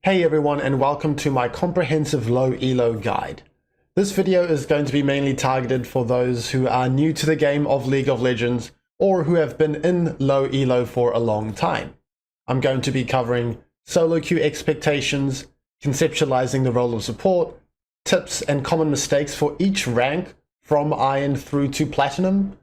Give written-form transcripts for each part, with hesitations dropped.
Hey everyone, and welcome to my comprehensive low elo guide. This video is going to be mainly targeted for those who are new to the game of League of Legends or who have been in low elo for a long time. I'm going to be covering solo queue expectations, conceptualizing the role of support, tips and common mistakes for each rank from Iron through to Platinum,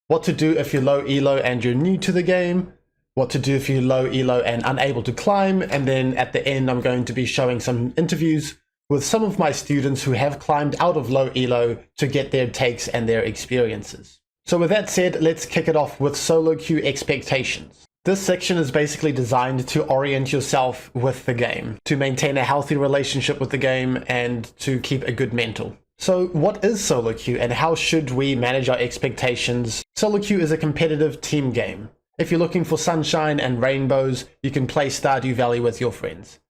what to do if you're low elo and you're new to the game, what to do if you're low elo and unable to climb, and then at the end I'm going to be showing some interviews with some of my students who have climbed out of low elo to get their takes and their experiences. So with that said, let's kick it off with solo queue expectations. This section is basically designed to orient yourself with the game, to maintain a healthy relationship with the game, and to keep a good mental. So what is solo queue and how should we manage our expectations? Solo queue is a competitive team game. If you're looking for sunshine and rainbows, you can play Stardew Valley with your friends.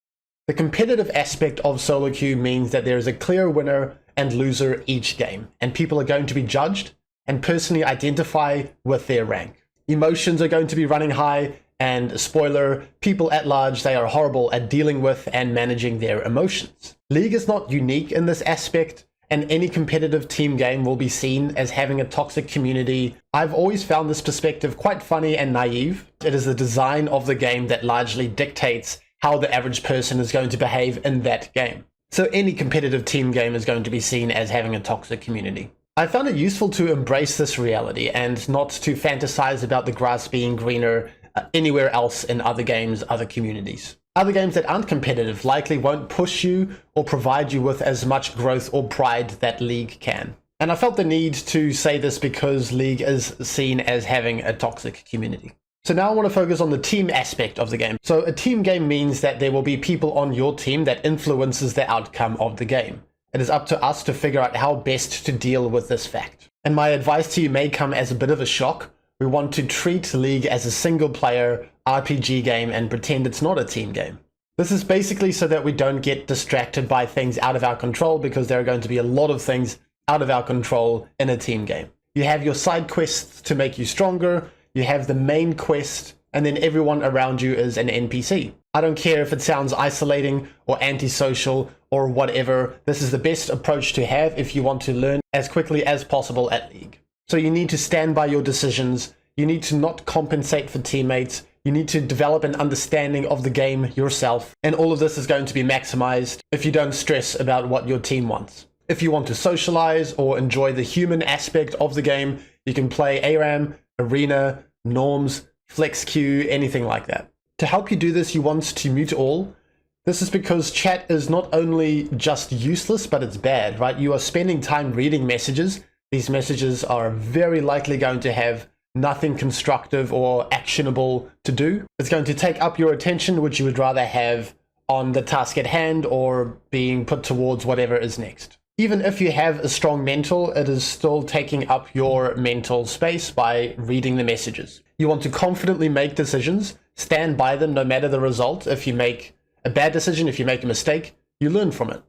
The competitive aspect of solo queue means that there is a clear winner and loser each game, and people are going to be judged and personally identify with their rank. Emotions are going to be running high, and spoiler, people at large, they are horrible at dealing with and managing their emotions. League is not unique in this aspect, and any competitive team game will be seen as having a toxic community. I've always found this perspective quite funny and naive. It is the design of the game that largely dictates how the average person is going to behave in that game. So any competitive team game is going to be seen as having a toxic community. I found it useful to embrace this reality and not to fantasize about the grass being greener anywhere else in other games, other communities. Other games that aren't competitive likely won't push you or provide you with as much growth or pride that League can. And I felt the need to say this because League is seen as having a toxic community. So now I want to focus on the team aspect of the game. So a team game means that there will be people on your team that influences the outcome of the game. It is up to us to figure out how best to deal with this fact. And my advice to you may come as a bit of a shock. We want to treat League as a single player RPG game and pretend it's not a team game. This is basically so that we don't get distracted by things out of our control, because there are going to be a lot of things out of our control in a team game. You have your side quests to make you stronger, you have the main quest, and then everyone around you is an NPC. I don't care if it sounds isolating or antisocial or whatever, this is the best approach to have if you want to learn as quickly as possible at League. So you need to stand by your decisions, you need to not compensate for teammates, you need to develop an understanding of the game yourself, and all of this is going to be maximized if you don't stress about what your team wants. If you want to socialize or enjoy the human aspect of the game, you can play ARAM, Arena, Norms, Flex Queue, anything like that. To help you do this, you want to mute all. This is because chat is not only just useless, but it's bad, right? You are spending time reading messages. These messages are very likely going to have nothing constructive or actionable to do. It's going to take up your attention, which you would rather have on the task at hand or being put towards whatever is next. Even if you have a strong mental, it is still taking up your mental space by reading the messages. You want to confidently make decisions, stand by them no matter the result. If you make a bad decision, if you make a mistake, you learn from it.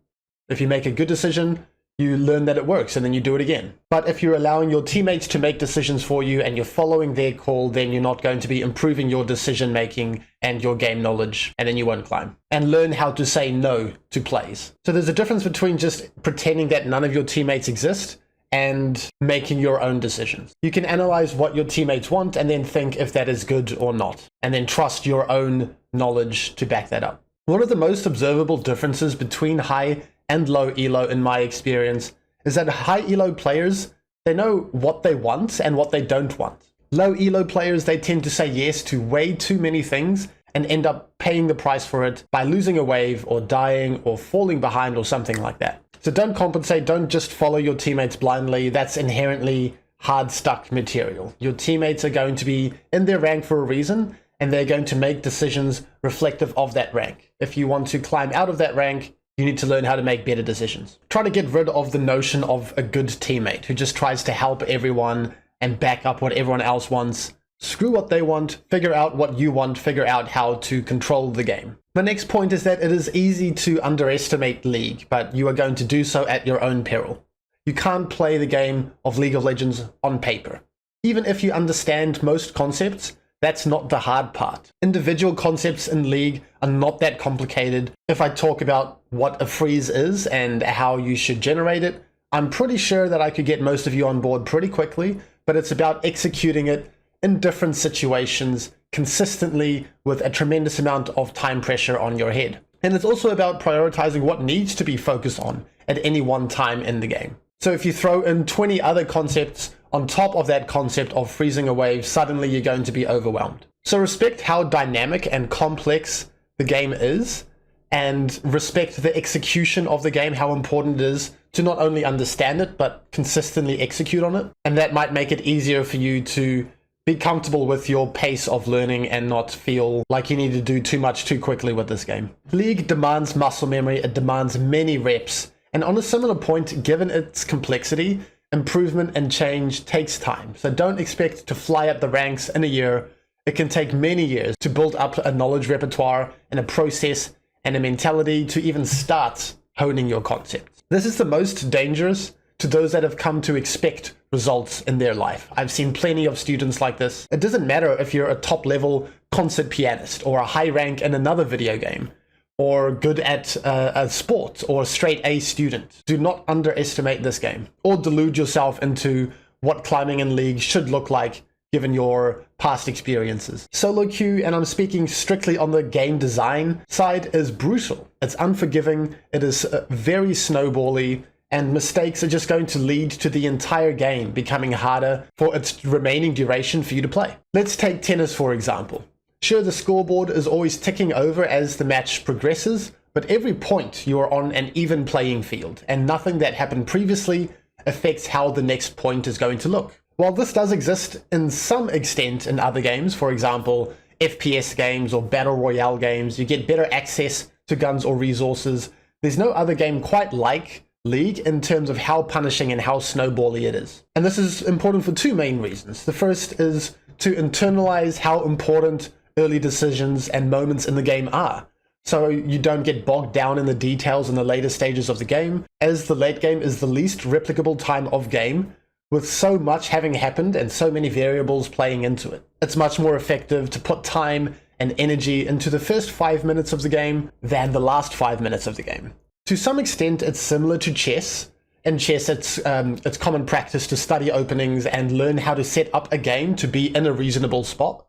If you make a good decision, you learn that it works and then you do it again. But if you're allowing your teammates to make decisions for you and you're following their call, then you're not going to be improving your decision making and your game knowledge, and then you won't climb. And learn how to say no to plays. So there's a difference between just pretending that none of your teammates exist and making your own decisions. You can analyze what your teammates want and then think if that is good or not, and then trust your own knowledge to back that up. One of the most observable differences between high and low elo in my experience is that high elo players, they know what they want and what they don't want. Low elo players, they tend to say yes to way too many things and end up paying the price for it by losing a wave or dying or falling behind or something like that. So don't compensate, don't just follow your teammates blindly. That's inherently hard stuck material. Your teammates are going to be in their rank for a reason, and they're going to make decisions reflective of that rank. If you want to climb out of that rank, you need to learn how to make better decisions. Try to get rid of the notion of a good teammate who just tries to help everyone and back up what everyone else wants. Screw what they want, figure out what you want, figure out how to control the game. My next point is that it is easy to underestimate League, but you are going to do so at your own peril. You can't play the game of League of Legends on paper. Even if you understand most concepts, That's not the hard part. Individual concepts in League are not that complicated. If I talk about what a freeze is and how you should generate it, I'm pretty sure that I could get most of you on board pretty quickly, but it's about executing it in different situations consistently with a tremendous amount of time pressure on your head. And it's also about prioritizing what needs to be focused on at any one time in the game. So if you throw in 20 other concepts on top of that concept of freezing a wave, suddenly you're going to be overwhelmed. So respect how dynamic and complex the game is, and respect the execution of the game, how important it is to not only understand it, but consistently execute on it. And that might make it easier for you to be comfortable with your pace of learning and not feel like you need to do too much too quickly with this game. League demands muscle memory, it demands many reps, and on a similar point, given its complexity, improvement and change takes time. So don't expect to fly up the ranks in a year. It can take many years to build up a knowledge repertoire and a process and a mentality to even start honing your concepts. This is the most dangerous to those that have come to expect results in their life. I've seen plenty of students like this. It doesn't matter if you're a top level concert pianist or a high rank in another video game or good at a sport or a straight A student. Do not underestimate this game or delude yourself into what climbing in League should look like given your past experiences. Solo queue, and I'm speaking strictly on the game design side, is brutal. It's unforgiving, it is very snowbally, and mistakes are just going to lead to the entire game becoming harder for its remaining duration for you to play. Let's take tennis for example. Sure, the scoreboard is always ticking over as the match progresses, but every point you are on an even playing field, and nothing that happened previously affects how the next point is going to look. While this does exist in some extent in other games, for example, FPS games or Battle Royale games, you get better access to guns or resources. There's no other game quite like League in terms of how punishing and how snowbally it is. And this is important for two main reasons. The first is to internalize how important early decisions and moments in the game are, so you don't get bogged down in the details in the later stages of the game, as the late game is the least replicable time of game, with so much having happened and so many variables playing into it. It's much more effective to put time and energy into the first 5 minutes of the game than the last 5 minutes of the game. To some extent, it's similar to chess. In chess, it's common practice to study openings and learn how to set up a game to be in a reasonable spot.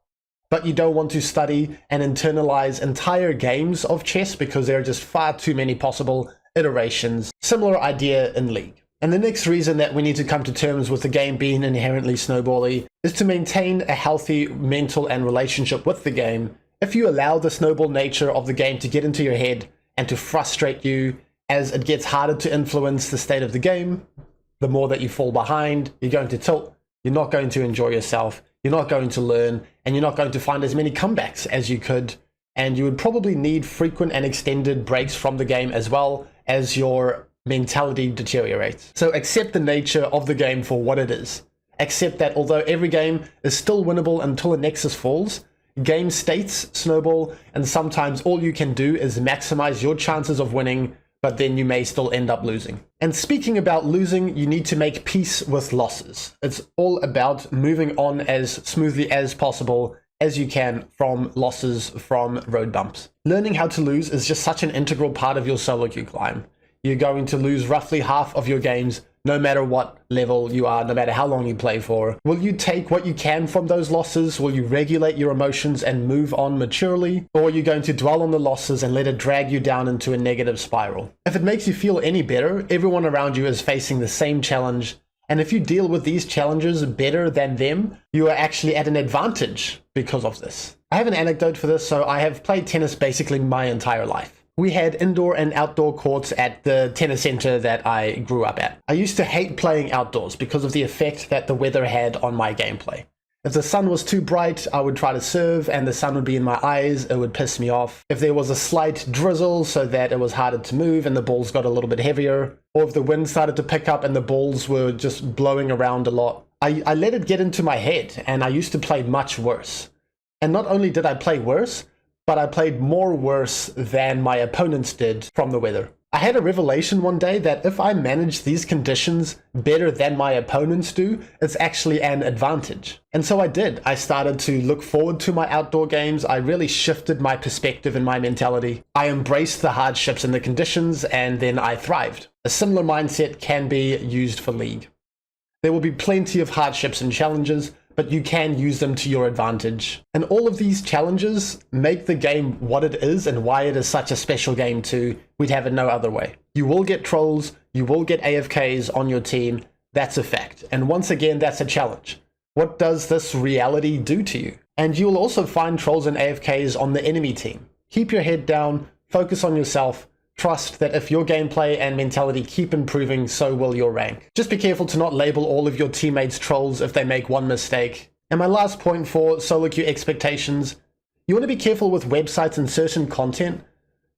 But you don't want to study and internalize entire games of chess because there are just far too many possible iterations. Similar idea in League. And the next reason that we need to come to terms with the game being inherently snowbally is to maintain a healthy mental and relationship with the game. If you allow the snowball nature of the game to get into your head and to frustrate you as it gets harder to influence the state of the game, the more that you fall behind, you're going to tilt, you're not going to enjoy yourself, you're not going to learn, and you're not going to find as many comebacks as you could. And you would probably need frequent and extended breaks from the game as well as your mentality deteriorates. So accept the nature of the game for what it is. Accept that although every game is still winnable until a nexus falls, game states snowball, and sometimes all you can do is maximize your chances of winning, but then you may still end up losing. And speaking about losing, you need to make peace with losses. It's all about moving on as smoothly as possible as you can from losses, from road bumps. Learning how to lose is just such an integral part of your solo queue climb. You're going to lose roughly half of your games no matter what level you are, no matter how long you play for. Will you take what you can from those losses? Will you regulate your emotions and move on maturely? Or are you going to dwell on the losses and let it drag you down into a negative spiral? If it makes you feel any better, everyone around you is facing the same challenge. And if you deal with these challenges better than them, you are actually at an advantage because of this. I have an anecdote for this. So I have played tennis basically my entire life. We had indoor and outdoor courts at the tennis center that I grew up at. I used to hate playing outdoors because of the effect that the weather had on my gameplay. If the sun was too bright, I would try to serve and the sun would be in my eyes, it would piss me off. If there was a slight drizzle so that it was harder to move and the balls got a little bit heavier, or if the wind started to pick up and the balls were just blowing around a lot, I let it get into my head and I used to play much worse. And not only did I play worse, but I played more worse than my opponents did from the weather. I had a revelation one day that if I manage these conditions better than my opponents do, it's actually an advantage. And so I did. I started to look forward to my outdoor games. I really shifted my perspective and my mentality. I embraced the hardships and the conditions, and then I thrived. A similar mindset can be used for League. There will be plenty of hardships and challenges, but you can use them to your advantage. And all of these challenges make the game what it is and why it is such a special game too. We'd have it no other way. You will get trolls, you will get AFKs on your team, that's a fact. And once again, that's a challenge. What does this reality do to you? And you will also find trolls and AFKs on the enemy team. Keep your head down, focus on yourself, trust that if your gameplay and mentality keep improving, so will your rank. Just be careful to not label all of your teammates trolls if they make one mistake. And my last point for solo queue expectations, you want to be careful with websites and certain content.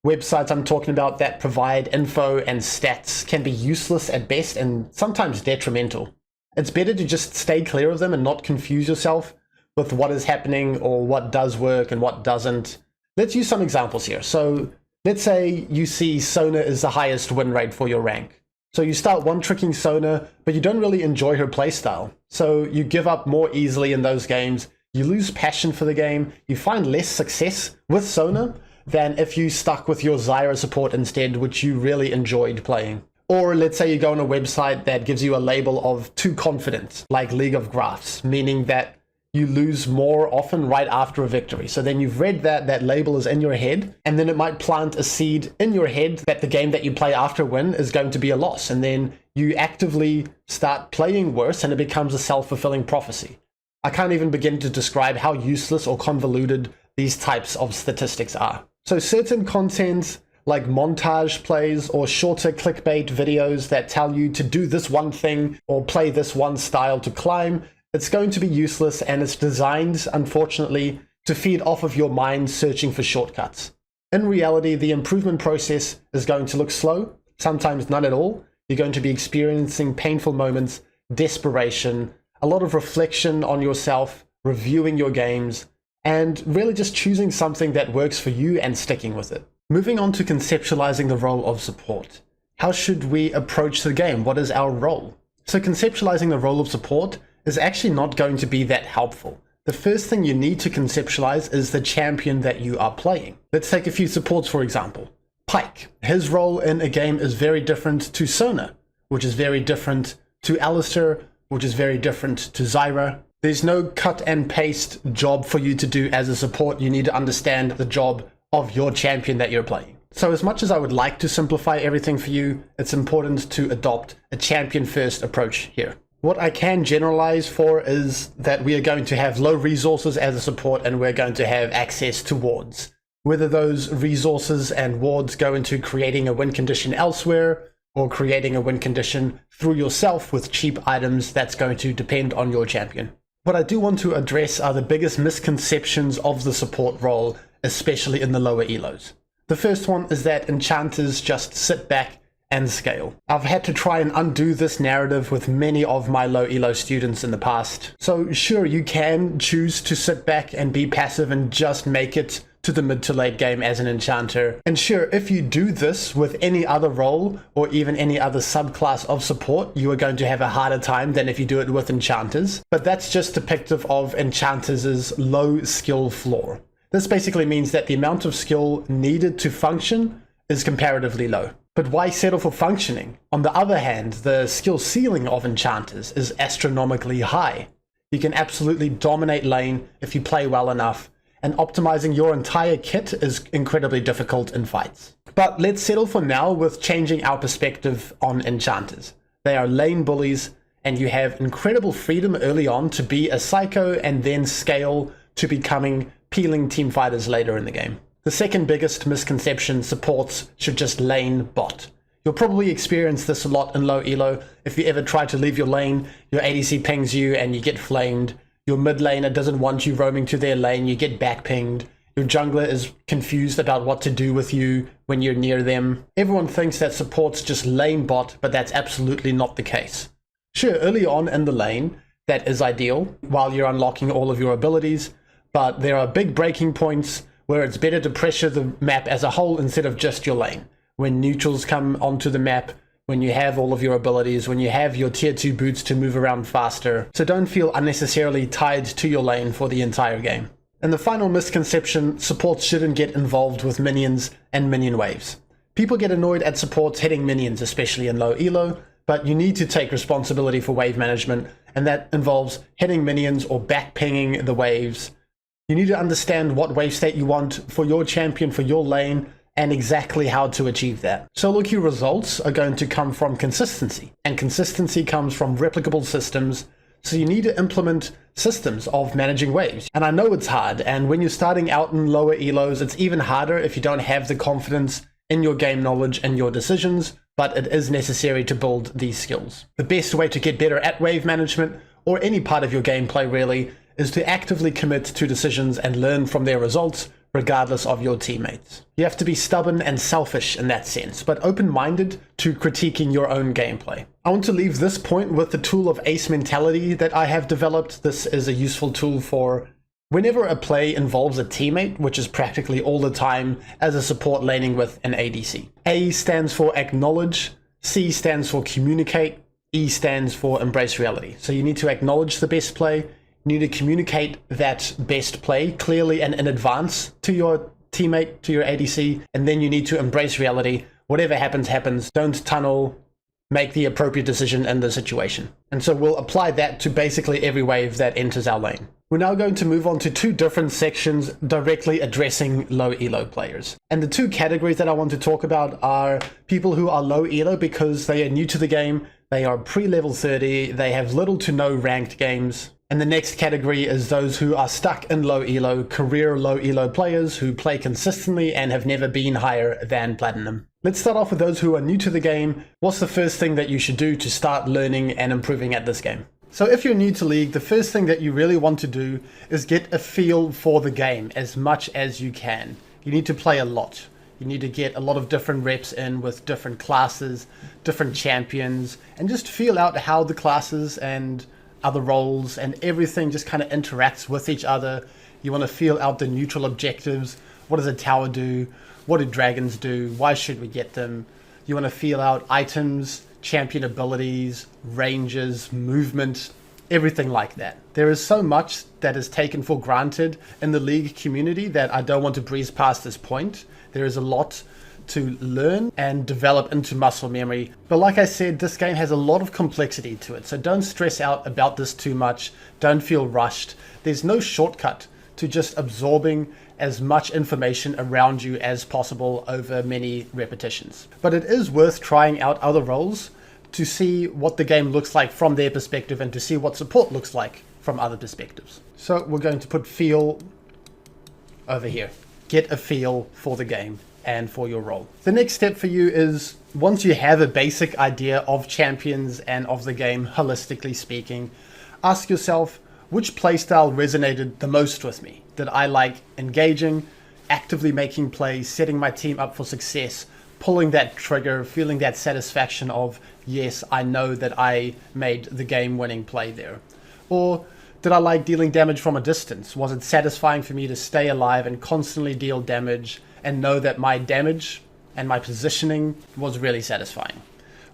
Websites I'm talking about that provide info and stats can be useless at best and sometimes detrimental. It's better to just stay clear of them and not confuse yourself with what is happening or what does work and what doesn't. Let's use some examples here. So let's say you see Sona is the highest win rate for your rank. So you start one-tricking Sona, but you don't really enjoy her playstyle. So you give up more easily in those games, you lose passion for the game, you find less success with Sona than if you stuck with your Zyra support instead, which you really enjoyed playing. Or let's say you go on a website that gives you a label of too confident, like League of Graphs, meaning that you lose more often right after a victory. So then you've read that label is in your head, and then it might plant a seed in your head that the game that you play after a win is going to be a loss. And then you actively start playing worse and it becomes a self-fulfilling prophecy. I can't even begin to describe how useless or convoluted these types of statistics are. So certain content like montage plays or shorter clickbait videos that tell you to do this one thing or play this one style to climb, it's going to be useless, and it's designed, unfortunately, to feed off of your mind searching for shortcuts. In reality, the improvement process is going to look slow, sometimes none at all. You're going to be experiencing painful moments, desperation, a lot of reflection on yourself, reviewing your games, and really just choosing something that works for you and sticking with it. Moving on to conceptualizing the role of support. How should we approach the game? What is our role? So conceptualizing the role of support is actually not going to be that helpful. The first thing you need to conceptualize is the champion that you are playing. Let's take a few supports for example. Pyke. His role in a game is very different to Sona, which is very different to Alistar, which is very different to Zyra. There's no cut and paste job for you to do as a support. You need to understand the job of your champion that you're playing. So as much as I would like to simplify everything for you, it's important to adopt a champion first approach here. What I can generalize for is that we are going to have low resources as a support and we're going to have access to wards. Whether those resources and wards go into creating a win condition elsewhere or creating a win condition through yourself with cheap items, that's going to depend on your champion. What I do want to address are the biggest misconceptions of the support role, especially in the lower elos. The first one is that enchanters just sit back and scale. I've had to try and undo this narrative with many of my low elo students in the past. So sure, you can choose to sit back and be passive and just make it to the mid to late game as an enchanter. And sure, if you do this with any other role or even any other subclass of support, you are going to have a harder time than if you do it with enchanters. But that's just depictive of enchanters' low skill floor. This basically means that the amount of skill needed to function is comparatively low. But why settle for functioning? On the other hand, the skill ceiling of enchanters is astronomically high. You can absolutely dominate lane if you play well enough, and optimizing your entire kit is incredibly difficult in fights. But let's settle for now with changing our perspective on enchanters. They are lane bullies, and you have incredible freedom early on to be a psycho and then scale to becoming peeling team fighters later in the game. The second biggest misconception, supports should just lane bot. You'll probably experience this a lot in low elo. If you ever try to leave your lane, your ADC pings you and you get flamed. Your mid laner doesn't want you roaming to their lane, you get back pinged. Your jungler is confused about what to do with you when you're near them. Everyone thinks that supports just lane bot, but that's absolutely not the case. Sure, early on in the lane, that is ideal while you're unlocking all of your abilities, but there are big breaking points where it's better to pressure the map as a whole instead of just your lane. when neutrals come onto the map, when you have all of your abilities, when you have your tier 2 boots to move around faster. So don't feel unnecessarily tied to your lane for the entire game. And the final misconception, support shouldn't get involved with minions and minion waves. People get annoyed at supports hitting minions, especially in low elo, but you need to take responsibility for wave management, and that involves hitting minions or back-pinging the waves. You need to understand what wave state you want for your champion, for your lane, and exactly how to achieve that. Solo queue results are going to come from consistency, and consistency comes from replicable systems, so you need to implement systems of managing waves. And I know it's hard, and when you're starting out in lower elos, it's even harder if you don't have the confidence in your game knowledge and your decisions, but it is necessary to build these skills. The best way to get better at wave management, or any part of your gameplay really, is to actively commit to decisions and learn from their results, regardless of your teammates. You have to be stubborn and selfish in that sense, but open-minded to critiquing your own gameplay. I want to leave this point with the tool of ace mentality that I have developed. This is a useful tool for whenever a play involves a teammate, which is practically all the time as a support laning with an ADC. A stands for acknowledge, C stands for communicate, E stands for embrace reality. So you need to acknowledge the best play, you need to communicate that best play clearly and in advance to your teammate, to your ADC, and then you need to embrace reality. Whatever happens, happens. Don't tunnel, make the appropriate decision in the situation. And so we'll apply that to basically every wave that enters our lane. We're now going to move on to two different sections directly addressing low elo players. And the two categories that I want to talk about are people who are low elo because they are new to the game, they are pre-level 30, they have little to no ranked games. And the next category is those who are stuck in low elo, career low elo players who play consistently and have never been higher than platinum. Let's start off with those who are new to the game. What's the first thing that you should do to start learning and improving at this game? So if you're new to League, the first thing that you really want to do is get a feel for the game as much as you can. You need to play a lot. You need to get a lot of different reps in with different classes, different champions, and just feel out how the classes and other roles and everything just kind of interacts with each other. You want to feel out the neutral objectives. What does a tower do? What do dragons do? Why should we get them? You want to feel out items, champion abilities, ranges, movement, everything like that. There is so much that is taken for granted in the League community that I don't want to breeze past this point. There is a lot to learn and develop into muscle memory. But like I said, this game has a lot of complexity to it. So don't stress out about this too much. Don't feel rushed. There's no shortcut to just absorbing as much information around you as possible over many repetitions. But it is worth trying out other roles to see what the game looks like from their perspective and to see what support looks like from other perspectives. So we're going to put feel over here. Get a feel for the game and for your role. The next step for you is, once you have a basic idea of champions and of the game, holistically speaking, ask yourself, which playstyle resonated the most with me? Did I like engaging, actively making plays, setting my team up for success, pulling that trigger, feeling that satisfaction of, yes, I know that I made the game-winning play there? Or did I like dealing damage from a distance? Was it satisfying for me to stay alive and constantly deal damage and know that my damage and my positioning was really satisfying?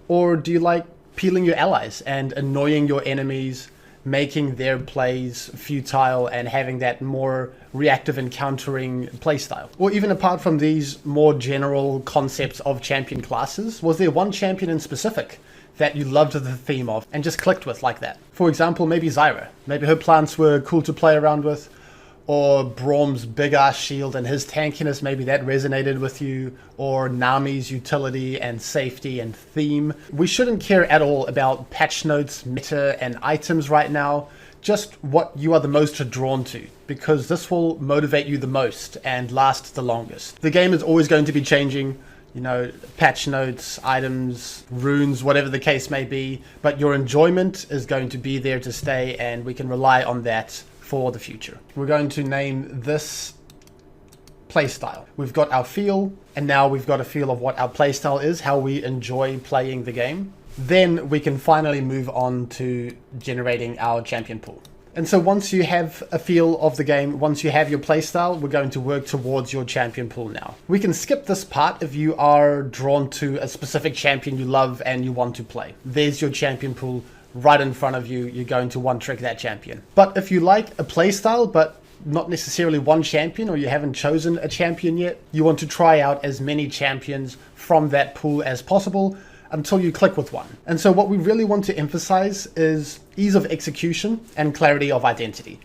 Or do you like peeling your allies and annoying your enemies, making their plays futile and having that more reactive and countering playstyle? Or even apart from these more general concepts of champion classes, was there one champion in specific that you loved the theme of and just clicked with like that? For example, maybe Zyra. Maybe her plants were cool to play around with, or Braum's big ass shield and his tankiness, maybe that resonated with you, or Nami's utility and safety and theme. We shouldn't care at all about patch notes, meta, and items right now, just what you are the most drawn to, because this will motivate you the most and last the longest. The game is always going to be changing, you know, patch notes, items, runes, whatever the case may be, but your enjoyment is going to be there to stay, and we can rely on that for the future. We're going to name this playstyle. We've got our feel, and now we've got a feel of what our playstyle is, how we enjoy playing the game. Then we can finally move on to generating our champion pool. And so once you have a feel of the game, once you have your playstyle, we're going to work towards your champion pool now. We can skip this part if you are drawn to a specific champion you love and you want to play. There's your champion pool right in front of you. You're going to one trick that champion. But if you like a playstyle, but not necessarily one champion, or you haven't chosen a champion yet, you want to try out as many champions from that pool as possible until you click with one. And so what we really want to emphasize is ease of execution and clarity of identity.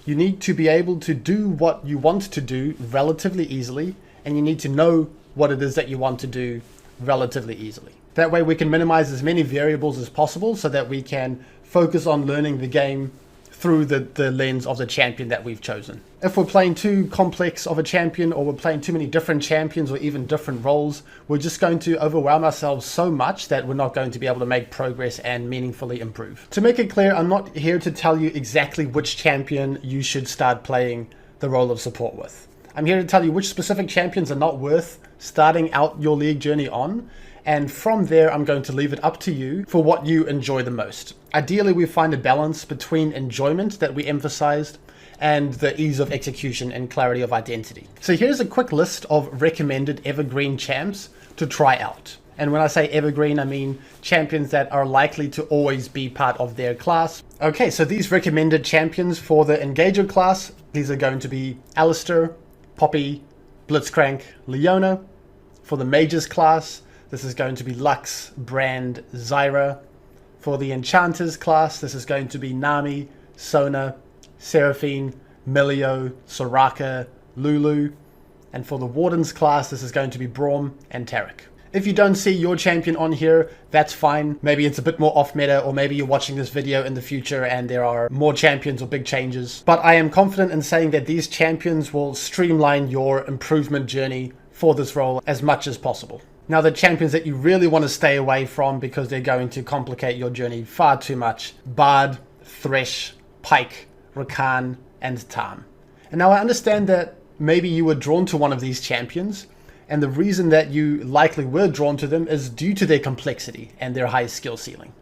You need to be able to do what you want to do relatively easily, and you need to know what it is that you want to do relatively easily. That way we can minimize as many variables as possible so that we can focus on learning the game through the lens of the champion that we've chosen. If we're playing too complex of a champion, or we're playing too many different champions or even different roles, we're just going to overwhelm ourselves so much that we're not going to be able to make progress and meaningfully improve. To make it clear, I'm not here to tell you exactly which champion you should start playing the role of support with. I'm here to tell you which specific champions are not worth starting out your league journey on, and from there I'm going to leave it up to you for what you enjoy the most. Ideally, we find a balance between enjoyment that we emphasized and the ease of execution and clarity of identity. So here's a quick list of recommended evergreen champs to try out. And when I say evergreen, I mean champions that are likely to always be part of their class. Okay, so these recommended champions for the Engager class, these are going to be Alistair, Poppy, Blitzcrank, Leona. For the Mages class, this is going to be Lux, Brand, Zyra. For the Enchanters class, this is going to be Nami, Sona, Seraphine, Milio, Soraka, Lulu. And for the Wardens class, this is going to be Braum and Tarek. If you don't see your champion on here, that's fine. Maybe it's a bit more off meta, or maybe you're watching this video in the future and there are more champions or big changes. But I am confident in saying that these champions will streamline your improvement journey for this role as much as possible. Now, the champions that you really want to stay away from because they're going to complicate your journey far too much: Bard, Thresh, Pike, Rakan, and Tarm. And now I understand that maybe you were drawn to one of these champions, and the reason that you likely were drawn to them is due to their complexity and their high skill ceiling.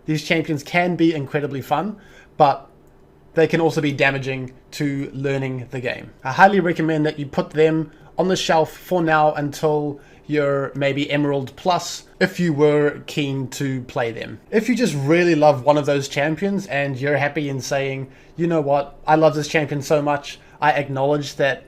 These champions can be incredibly fun, but they can also be damaging to learning the game. I highly recommend that you put them on the shelf for now until you're maybe Emerald Plus, if you were keen to play them. If you just really love one of those champions and you're happy in saying, you know what, I love this champion so much, I acknowledge that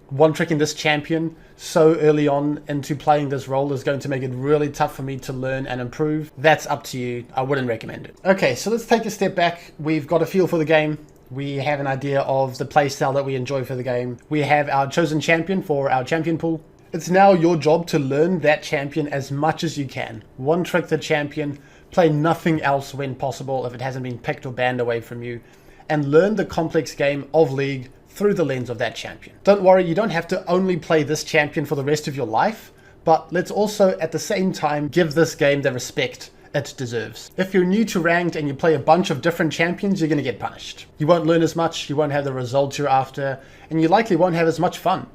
one-tricking this champion so early on into playing this role is going to make it really tough for me to learn and improve, that's up to you. I wouldn't recommend it. Okay, so let's take a step back. We've got a feel for the game. We have an idea of the playstyle that we enjoy for the game. We have our chosen champion for our champion pool. It's now your job to learn that champion as much as you can. One trick the champion, play nothing else when possible if it hasn't been picked or banned away from you, and learn the complex game of League through the lens of that champion. Don't worry, you don't have to only play this champion for the rest of your life, but let's also at the same time give this game the respect it deserves. If you're new to ranked and you play a bunch of different champions, you're going to get punished. You won't learn as much, you won't have the results you're after, and you likely won't have as much fun.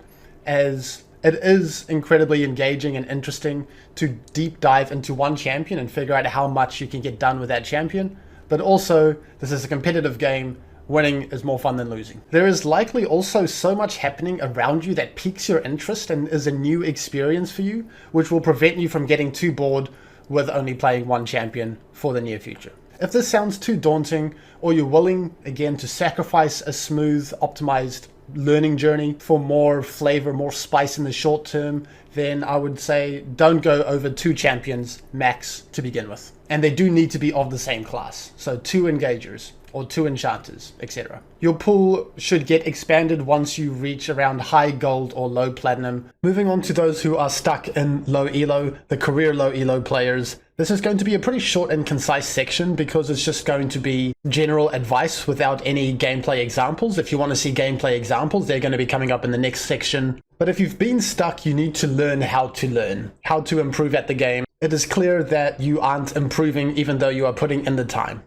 As it is incredibly engaging and interesting to deep dive into one champion and figure out how much you can get done with that champion, but also this is a competitive game. Winning is more fun than losing. There is likely also so much happening around you that piques your interest and is a new experience for you, which will prevent you from getting too bored with only playing one champion for the near future. If this sounds too daunting, or you're willing, again, to sacrifice a smooth, optimized learning journey for more flavor, more spice in the short term, then I would say don't go over 2 champions max to begin with. And they do need to be of the same class. So 2 engagers or 2 enchanters, etc. Your pool should get expanded once you reach around high gold or low platinum. Moving on to those who are stuck in low elo, the career low elo players. This is going to be a pretty short and concise section because it's just going to be general advice without any gameplay examples. If you want to see gameplay examples, they're going to be coming up in the next section. But if you've been stuck, you need to learn, how to improve at the game. It is clear that you aren't improving even though you are putting in the time.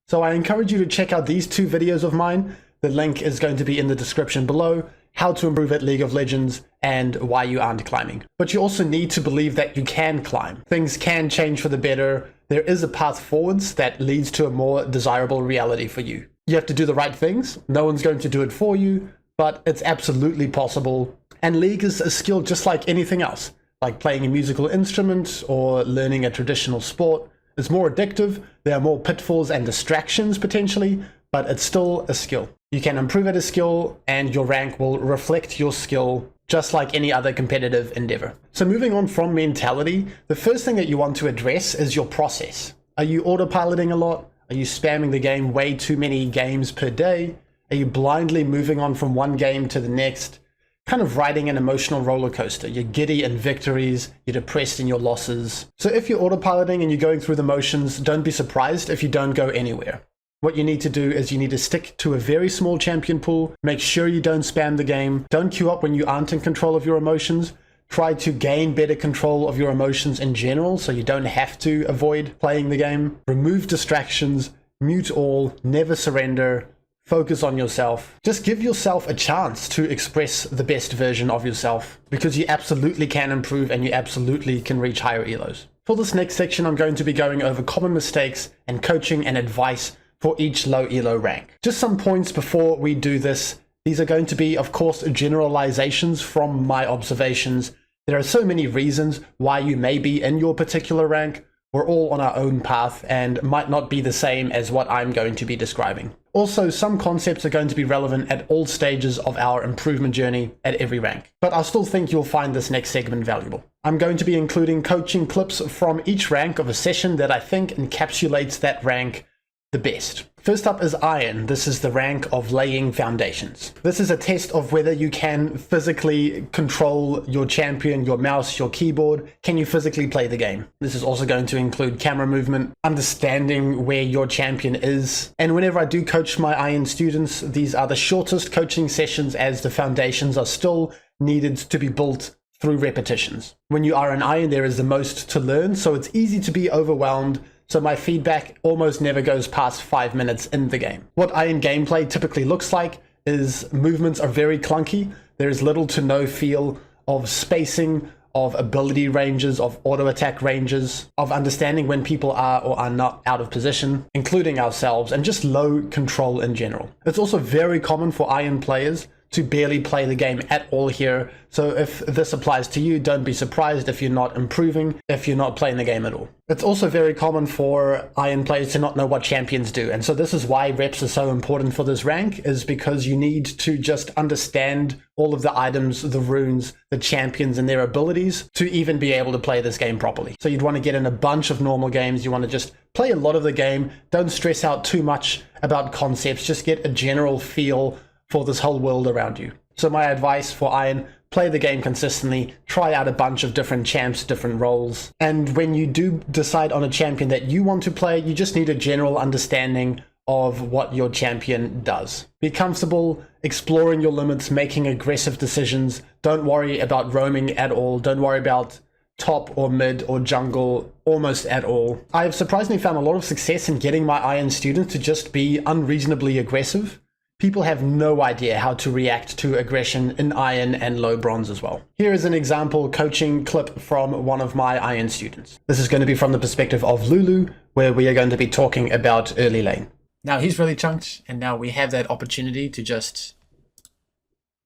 So I encourage you to check out these 2 videos of mine. The link is going to be in the description below. How to improve at League of Legends and why you aren't climbing. But you also need to believe that you can climb. Things can change for the better. There is a path forwards that leads to a more desirable reality for you. You have to do the right things. No one's going to do it for you, but it's absolutely possible. And League is a skill just like anything else, like playing a musical instrument or learning a traditional sport. It's more addictive, there are more pitfalls and distractions potentially, but it's still a skill. You can improve at a skill and your rank will reflect your skill just like any other competitive endeavor. So moving on from mentality, the first thing that you want to address is your process. Are you autopiloting a lot? Are you spamming the game way too many games per day? Are you blindly moving on from one game to the next? Kind of riding an emotional roller coaster. You're giddy in victories, you're depressed in your losses. So if you're autopiloting and you're going through the motions, don't be surprised if you don't go anywhere. What you need to do is you need to stick to a very small champion pool, make sure you don't spam the game, don't queue up when you aren't in control of your emotions, try to gain better control of your emotions in general so you don't have to avoid playing the game, remove distractions, mute all, never surrender, focus on yourself. Just give yourself a chance to express the best version of yourself because you absolutely can improve and you absolutely can reach higher ELOs. For this next section, I'm going to be going over common mistakes and coaching and advice for each low ELO rank. Just some points before we do this. These are going to be, of course, generalizations from my observations. There are so many reasons why you may be in your particular rank. We're all on our own path and might not be the same as what I'm going to be describing. Also, some concepts are going to be relevant at all stages of our improvement journey at every rank. But I still think you'll find this next segment valuable. I'm going to be including coaching clips from each rank of a session that I think encapsulates that rank the best. First up is Iron. This is the rank of laying foundations. This is a test of whether you can physically control your champion, your mouse, your keyboard. Can you physically play the game? This is also going to include camera movement, understanding where your champion is. And whenever I do coach my Iron students, these are the shortest coaching sessions as the foundations are still needed to be built through repetitions. When you are an Iron, there is the most to learn, so it's easy to be overwhelmed. So my feedback almost never goes past 5 minutes in the game. What Iron gameplay typically looks like is movements are very clunky. There is little to no feel of spacing, of ability ranges, of auto attack ranges, of understanding when people are or are not out of position, including ourselves, and just low control in general. It's also very common for Iron players to barely play the game at all here. So if this applies to you, don't be surprised if you're not improving, if you're not playing the game at all. It's also very common for Iron players to not know what champions do. And so this is why reps are so important for this rank, is because you need to just understand all of the items, the runes, the champions and their abilities to even be able to play this game properly. So you'd want to get in a bunch of normal games. You want to just play a lot of the game. Don't stress out too much about concepts. Just get a general feel for this whole world around you. So my advice for Iron, play the game consistently, try out a bunch of different champs, different roles. And when you do decide on a champion that you want to play, you just need a general understanding of what your champion does. Be comfortable exploring your limits, making aggressive decisions. Don't worry about roaming at all. Don't worry about top or mid or jungle almost at all. I have surprisingly found a lot of success in getting my Iron students to just be unreasonably aggressive. People have no idea how to react to aggression in Iron and low bronze as well. Here is an example coaching clip from one of my Iron students. This is going to be from the perspective of Lulu, where we are going to be talking about early lane. Now he's really chunked, and now we have that opportunity to just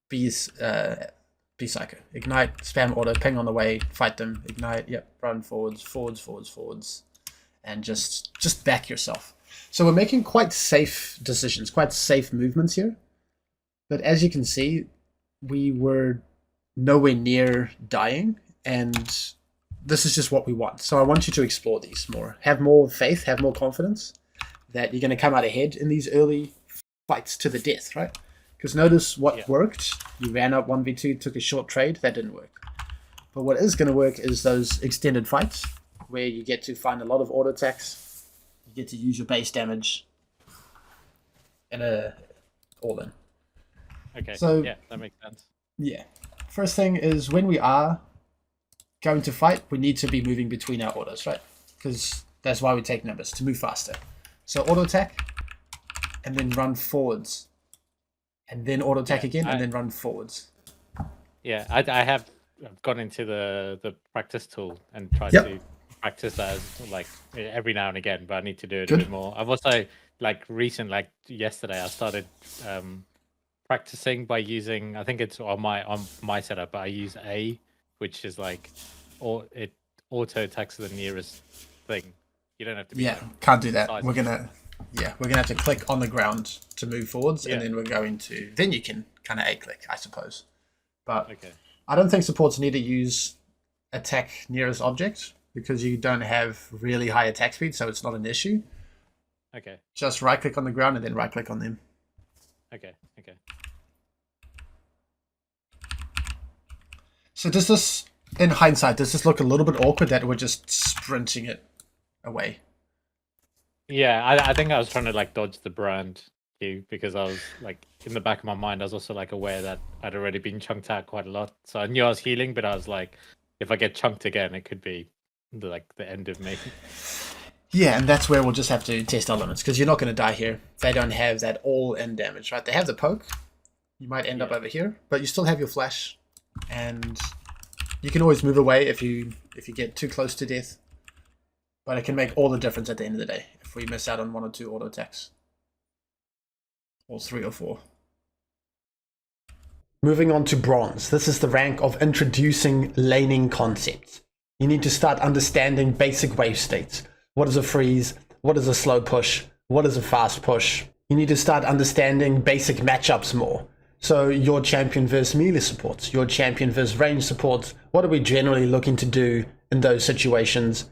be psycho. Ignite, spam auto, ping on the way, fight them, ignite, yep, run forwards, and just back yourself. So we're making quite safe decisions, quite safe movements here. But as you can see, we were nowhere near dying, and this is just what we want. So I want you to explore these more. Have more faith, have more confidence that you're going to come out ahead in these early fights to the death, right? Because notice what worked. You ran up 1v2, took a short trade. That didn't work. But what is going to work is those extended fights where you get to find a lot of auto attacks. You get to use your base damage and all in. Okay, so yeah, that makes sense. Yeah. First thing is when we are going to fight, we need to be moving between our autos, right? Because that's why we take numbers, to move faster. So auto attack, and then run forwards. And then auto attack again, and then run forwards. Yeah, I've gone into the practice tool and tried to practice that as, like every now and again, but I need to do it a bit more. I've also like yesterday, I started practicing by using, I think it's on my setup, but I use A, which is like, or it auto attacks the nearest thing. You don't have to be can't do that. precise. We're gonna have to click on the ground to move forwards, and Yeah. then we're going to then you can kind of A click, I suppose. But Okay. I don't think supports need to use attack nearest object because you don't have really high attack speed, so it's not an issue. Okay. Just right click on the ground and then right click on them. Okay. Okay. So does this, in hindsight, does this look a little bit awkward that we're just sprinting it away? Yeah, I think I was trying to like dodge the brand queue because I was like in the back of my mind I was also like aware that I'd already been chunked out quite a lot. So I knew I was healing, but I was like, if I get chunked again, it could be the end of me. Yeah, and that's where we'll just have to test our limits because you're not going to die here. They don't have that all-in damage, right? They have the poke. You might end up over here, but you still have your flash, and you can always move away if you get too close to death. But it can make all the difference at the end of the day if we miss out on 1 or 2 auto attacks, or 3 or 4. Moving on to bronze. This is the rank of introducing laning concepts. You need to start understanding basic wave states. What is a freeze? What is a slow push? What is a fast push? You need to start understanding basic matchups more. So your champion versus melee supports, your champion versus range supports. What are we generally looking to do in those situations?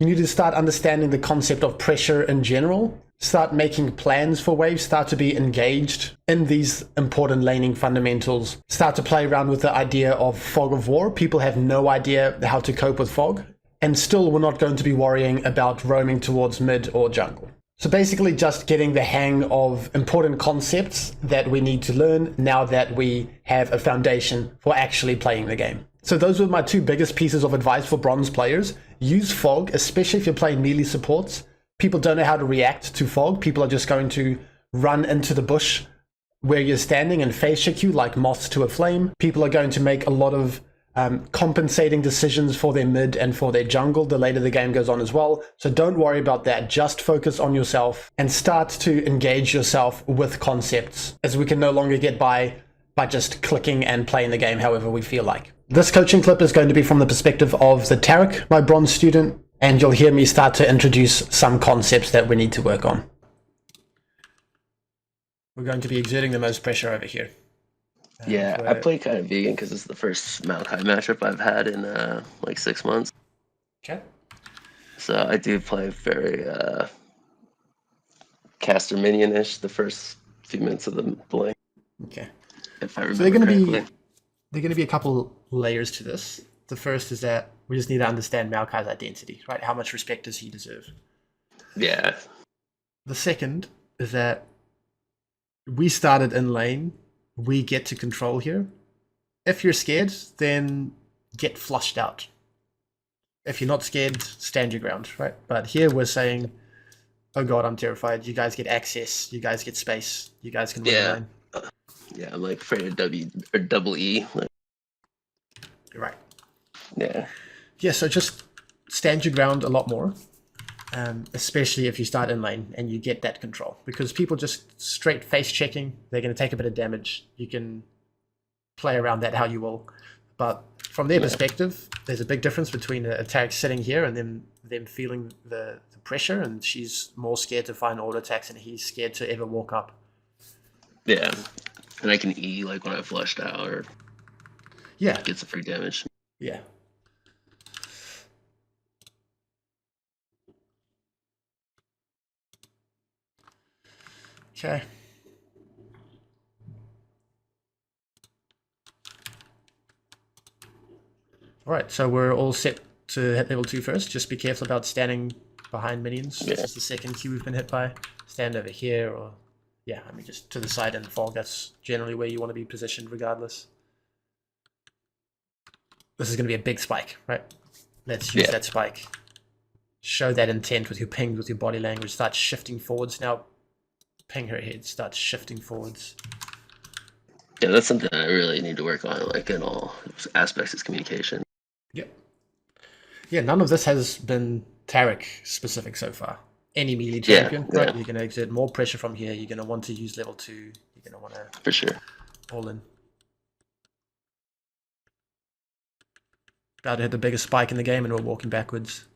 You need to start understanding the concept of pressure in general. Start making plans for waves. Start to be engaged in these important laning fundamentals. Start to play around with the idea of fog of war. People have no idea how to cope with fog. And still we're not going to be worrying about roaming towards mid or jungle. So basically just getting the hang of important concepts that we need to learn now that we have a foundation for actually playing the game. So those were my 2 biggest pieces of advice for bronze players. Use fog, especially if you're playing melee supports. People don't know how to react to fog. People are just going to run into the bush where you're standing and face check you like moths to a flame. People are going to make a lot of compensating decisions for their mid and for their jungle the later the game goes on as well. So don't worry about that. Just focus on yourself and start to engage yourself with concepts, as we can no longer get by just clicking and playing the game however we feel like. This coaching clip is going to be from the perspective of the Tarek, my bronze student, and you'll hear me start to introduce some concepts that we need to work on. We're going to be exerting the most pressure over here. Yeah, I play kind of vegan because it's the first Mount High matchup I've had in like 6 months. Okay. So I do play very caster minion-ish the first few minutes of the play. Okay. If I remember So they're going correctly. to be a couple layers to this. The first is that we just need to understand Maokai's identity, right? How much respect does he deserve? Yeah. The second is that we started in lane. We get to control here. If you're scared, then get flushed out. If you're not scared, stand your ground, right? But here we're saying, oh god, I'm terrified. You guys get access. You guys get space. You guys can win lane. Yeah, I'm like afraid of W or double E. Like, Right. yeah. Yeah, so just stand your ground a lot more. Especially if you start in lane and you get that control, because people just straight face checking, they're going to take a bit of damage. You can play around that how you will, but from their perspective, there's a big difference between a Tarek sitting here and them feeling the pressure, and she's more scared to find auto attacks and he's scared to ever walk up. Yeah, and I can E like when I flushed out or get some free damage. Yeah. Okay. All right, so we're all set to hit level 2 first. Just be careful about standing behind minions. This is the second Q we've been hit by. Stand over here, or just to the side in the fog. That's generally where you want to be positioned regardless. This is going to be a big spike, right? Let's use that spike. Show that intent with your pings, with your body language. Start shifting forwards now. Ping her head, start shifting forwards. Yeah, that's something I really need to work on, like in all aspects of communication. Yep. Yeah, none of this has been Tarek specific so far. any melee champion, right? Yeah. You're going to exert more pressure from here. You're going to want to use level 2. You're going to want to For sure. all in. About to hit the biggest spike in the game, and we're walking backwards.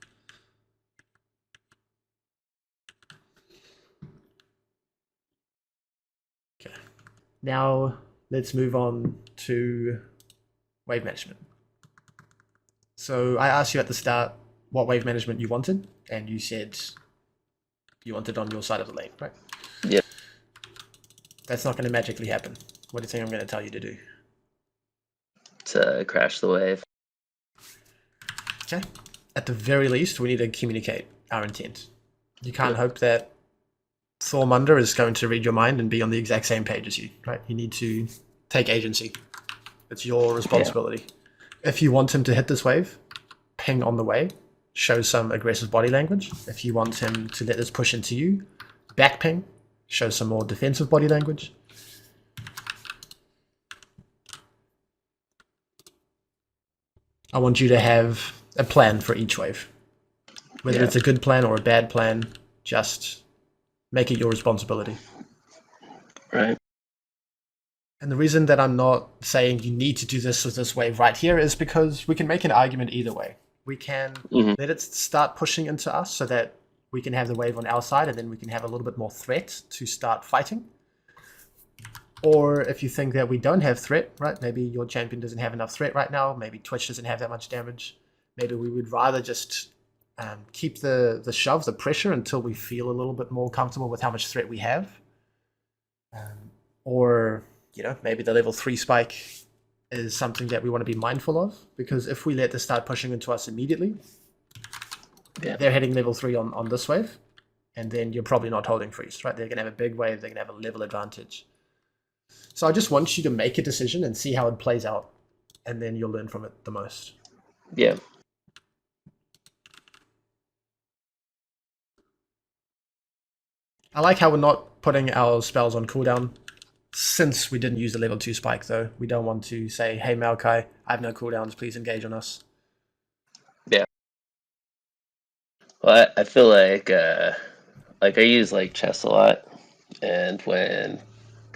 Okay. Now let's move on to wave management. So I asked you at the start what wave management you wanted, and you said you wanted on your side of the lane, right? Yep. That's not going to magically happen. What do you think I'm going to tell you to do? To crash the wave. Okay. At the very least, we need to communicate our intent. You can't hope that Thormunder is going to read your mind and be on the exact same page as you, right? You need to take agency. It's your responsibility. If you want him to hit this wave, ping on the way, show some aggressive body language. If you want him to let this push into you, back ping, show some more defensive body language. I want you to have a plan for each wave. Whether it's a good plan or a bad plan, just make it your responsibility. Right. And the reason that I'm not saying you need to do this with this wave right here is because we can make an argument either way. We can let it start pushing into us so that we can have the wave on our side, and then we can have a little bit more threat to start fighting. Or if you think that we don't have threat, right? Maybe your champion doesn't have enough threat right now. Maybe Twitch doesn't have that much damage. Maybe we would rather just keep the shove, the pressure, until we feel a little bit more comfortable with how much threat we have. Or, you know, maybe the level 3 spike is something that we want to be mindful of, because if we let this start pushing into us immediately, they're hitting level 3 on this wave, and then you're probably not holding freeze, right? They're going to have a big wave, they're going to have a level advantage. So I just want you to make a decision and see how it plays out, and then you'll learn from it the most. Yeah. I like how we're not putting our spells on cooldown. Since we didn't use the level 2 spike, though, we don't want to say, hey, Maokai, I have no cooldowns, please engage on us. Yeah. Well, I feel like I use like chess a lot, and when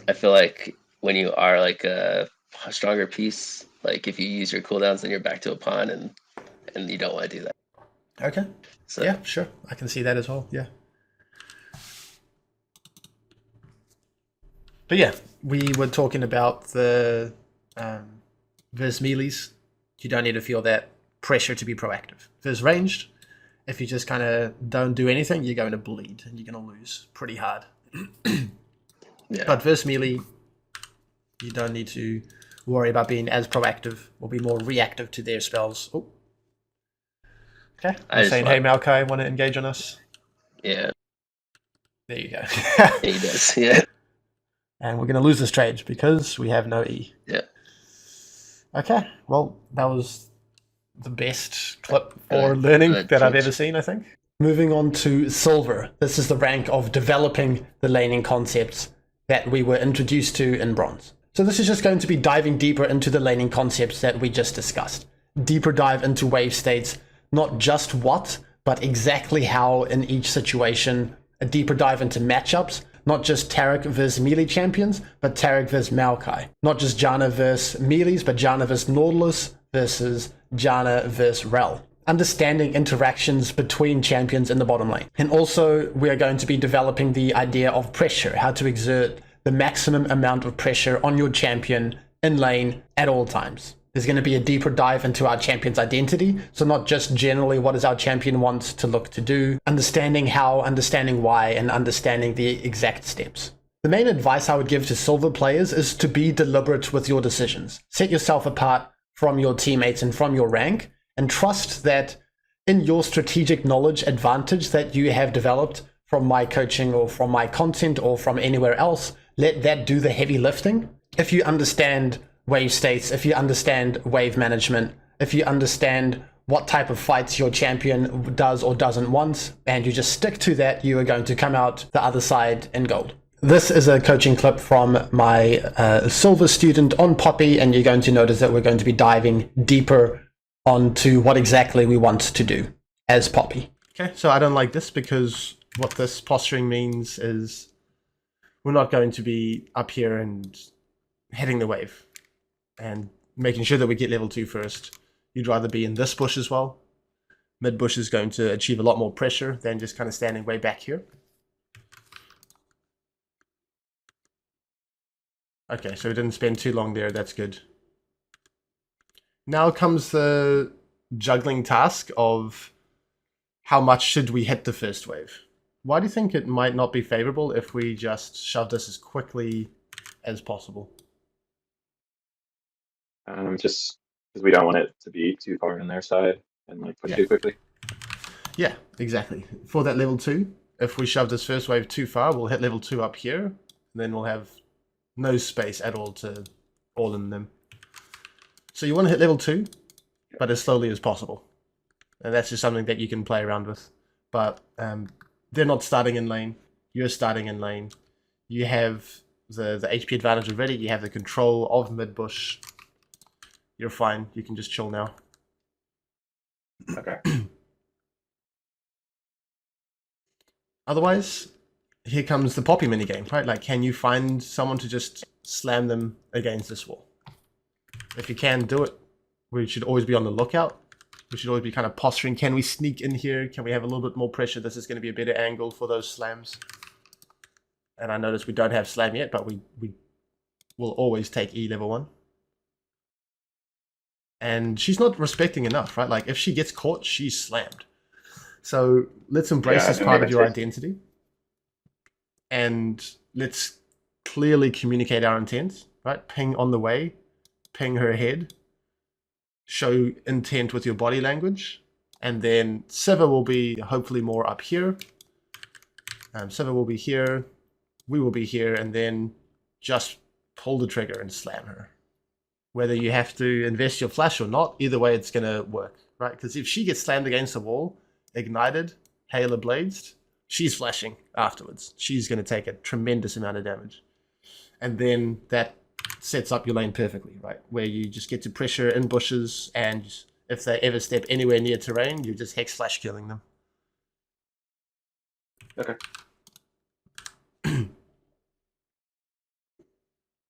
I feel like when you are like a stronger piece, like if you use your cooldowns, then you're back to a pawn, and you don't want to do that. Okay. So yeah, sure. I can see that as well. Yeah. But yeah, we were talking about the versus melees. You don't need to feel that pressure to be proactive. Versus ranged, if you just kind of don't do anything, you're going to bleed and you're going to lose pretty hard. But versus melee, you don't need to worry about being as proactive or be more reactive to their spells. Oh. Okay. I'm saying, hey, Maokai, want to engage on us? Yeah. There you go. Yeah, he does. Yeah. And we're going to lose this trade because we have no E. Yeah. Okay. Well, that was the best clip for learning that I've ever seen, I think. Moving on to Silver. This is the rank of developing the laning concepts that we were introduced to in Bronze. So this is just going to be diving deeper into the laning concepts that we just discussed. Deeper dive into wave states, not just what, but exactly how in each situation. A deeper dive into matchups, not just Taric versus melee champions, but Taric versus Maokai. Not just Janna versus melees, but Janna versus Nautilus versus Janna versus Rel. Understanding interactions between champions in the bottom lane. And also, we are going to be developing the idea of pressure, how to exert the maximum amount of pressure on your champion in lane at all times. There's going to be a deeper dive into our champion's identity. So not just generally what does our champion want to look to do, understanding how, understanding why, and understanding the exact steps. The main advice I would give to Silver players is to be deliberate with your decisions. Set yourself apart from your teammates and from your rank, and trust that in your strategic knowledge advantage that you have developed from my coaching or from my content or from anywhere else, let that do the heavy lifting. If you understand wave states, if you understand wave management, if you understand what type of fights your champion does or doesn't want, and you just stick to that, you are going to come out the other side in gold. This is a coaching clip from my Silver student on Poppy, and you're going to notice that we're going to be diving deeper onto what exactly we want to do as Poppy. Okay, so I don't like this because what this posturing means is we're not going to be up here and heading the wave and making sure that we get level 2 first. You'd rather be in this bush as well. Mid bush is going to achieve a lot more pressure than just kind of standing way back here. Okay, so we didn't spend too long there. That's good. Now comes the juggling task of how much should we hit the first wave. Why do you think it might not be favorable if we just shove this as quickly as possible? Just because we don't want it to be too far on their side and like push too quickly. Yeah, exactly. For that level 2, if we shove this first wave too far, we'll hit level 2 up here, and then we'll have no space at all to all in them. So you want to hit level 2, but as slowly as possible. And that's just something that you can play around with. But they're not starting in lane. You're starting in lane. You have the HP advantage already. You have the control of mid-bush. You're fine. You can just chill now. Okay. Otherwise, here comes the Poppy minigame, right? Like, can you find someone to just slam them against this wall? If you can do it, we should always be on the lookout. We should always be kind of posturing. Can we sneak in here? Can we have a little bit more pressure? This is going to be a better angle for those slams. And I notice we don't have slam yet, but we will always take E level 1. And she's not respecting enough, right? Like, if she gets caught, she's slammed. So let's embrace this part of your identity. And let's clearly communicate our intent, right? Ping on the way, ping her head, show intent with your body language, and then Siva will be hopefully more up here. Siva will be here, we will be here, and then just pull the trigger and slam her. Whether you have to invest your flash or not, either way it's going to work, right? Because if she gets slammed against the wall, ignited, Halo blazed, she's flashing afterwards. She's going to take a tremendous amount of damage. And then that sets up your lane perfectly, right? Where you just get to pressure in bushes, and if they ever step anywhere near terrain, you're just hex flash killing them. Okay.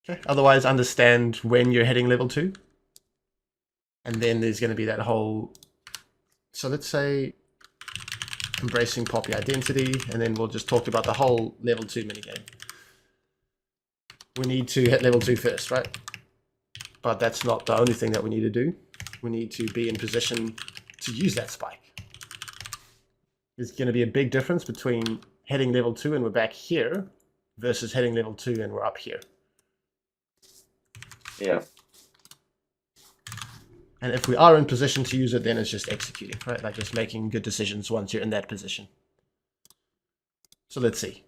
Okay. Otherwise, understand when you're hitting level 2. And then there's going to be that whole... So let's say embracing Poppy identity, and then we'll just talk about the whole level 2 minigame. We need to hit level 2 first, right? But that's not the only thing that we need to do. We need to be in position to use that spike. There's going to be a big difference between hitting level 2 and we're back here versus hitting level 2 and we're up here. Yeah. And if we are in position to use it, then it's just executing, right? Like just making good decisions once you're in that position. So let's see.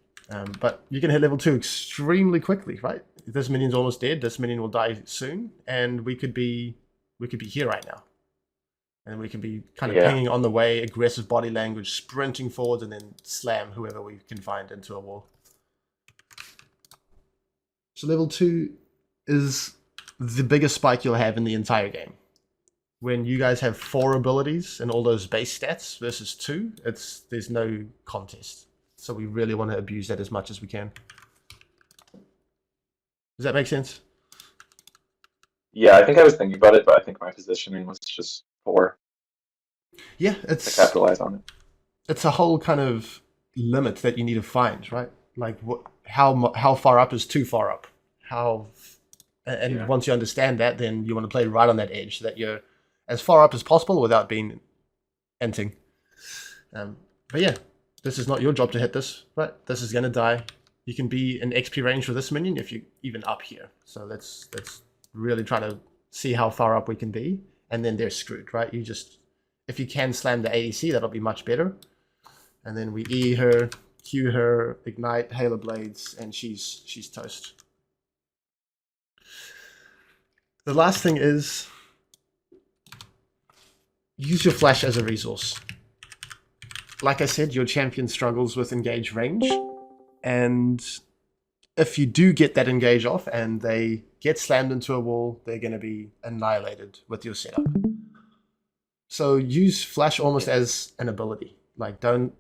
But you can hit level 2 extremely quickly, right? This minion's almost dead. This minion will die soon, and we could be here right now. And we can be kind of pinging on the way, aggressive body language, sprinting forward, and then slam whoever we can find into a wall. So level 2 is the biggest spike you'll have in the entire game. When you guys have 4 abilities and all those base stats versus 2, there's no contest. So we really want to abuse that as much as we can. Does that make sense? Yeah, I think I was thinking about it, but I think my positioning was just poor. Yeah, To capitalize on it. it's a whole kind of limit that you need to find, right? Like how far up is too far up? Once you understand that, then you want to play right on that edge so that you're as far up as possible without being enting. But yeah, this is not your job to hit this, right? This is going to die. You can be in XP range with this minion if you're even up here. So let's really try to see how far up we can be, and then they're screwed, right? If you can slam the ADC, that'll be much better. And then we E her, Q her, ignite, Halo Blades, and she's toast. The last thing is use your flash as a resource. Like I said, your champion struggles with engage range, and if you do get that engage off and they get slammed into a wall, they're going to be annihilated with your setup. So use flash almost as an ability. Like, don't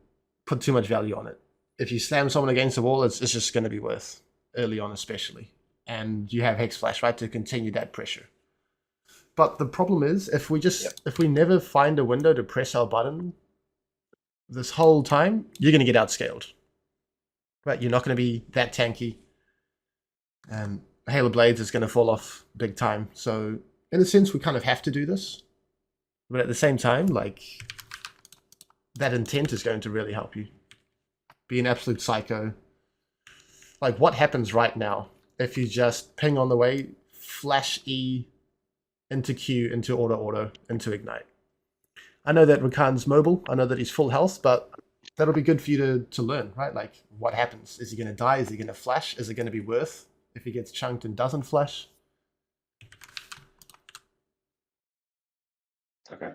put too much value on it. if you slam someone against the wall, it's just going to be worth early on, especially. And you have Hex Flash, right, to continue that pressure. But the problem is, if we never find a window to press our button this whole time, you're going to get outscaled. Right? You're not going to be that tanky. And Hail of Blades is going to fall off big time. So, in a sense, we kind of have to do this. But at the same time, like, that intent is going to really help you. Be an absolute psycho. Like, what happens right now if you just ping on the way, flash E into Q, into auto, into ignite? I know that Rakan's mobile. I know that he's full health, but that'll be good for you to learn, right? Like, what happens? Is he going to die? Is he going to flash? Is it going to be worth if he gets chunked and doesn't flash? Okay.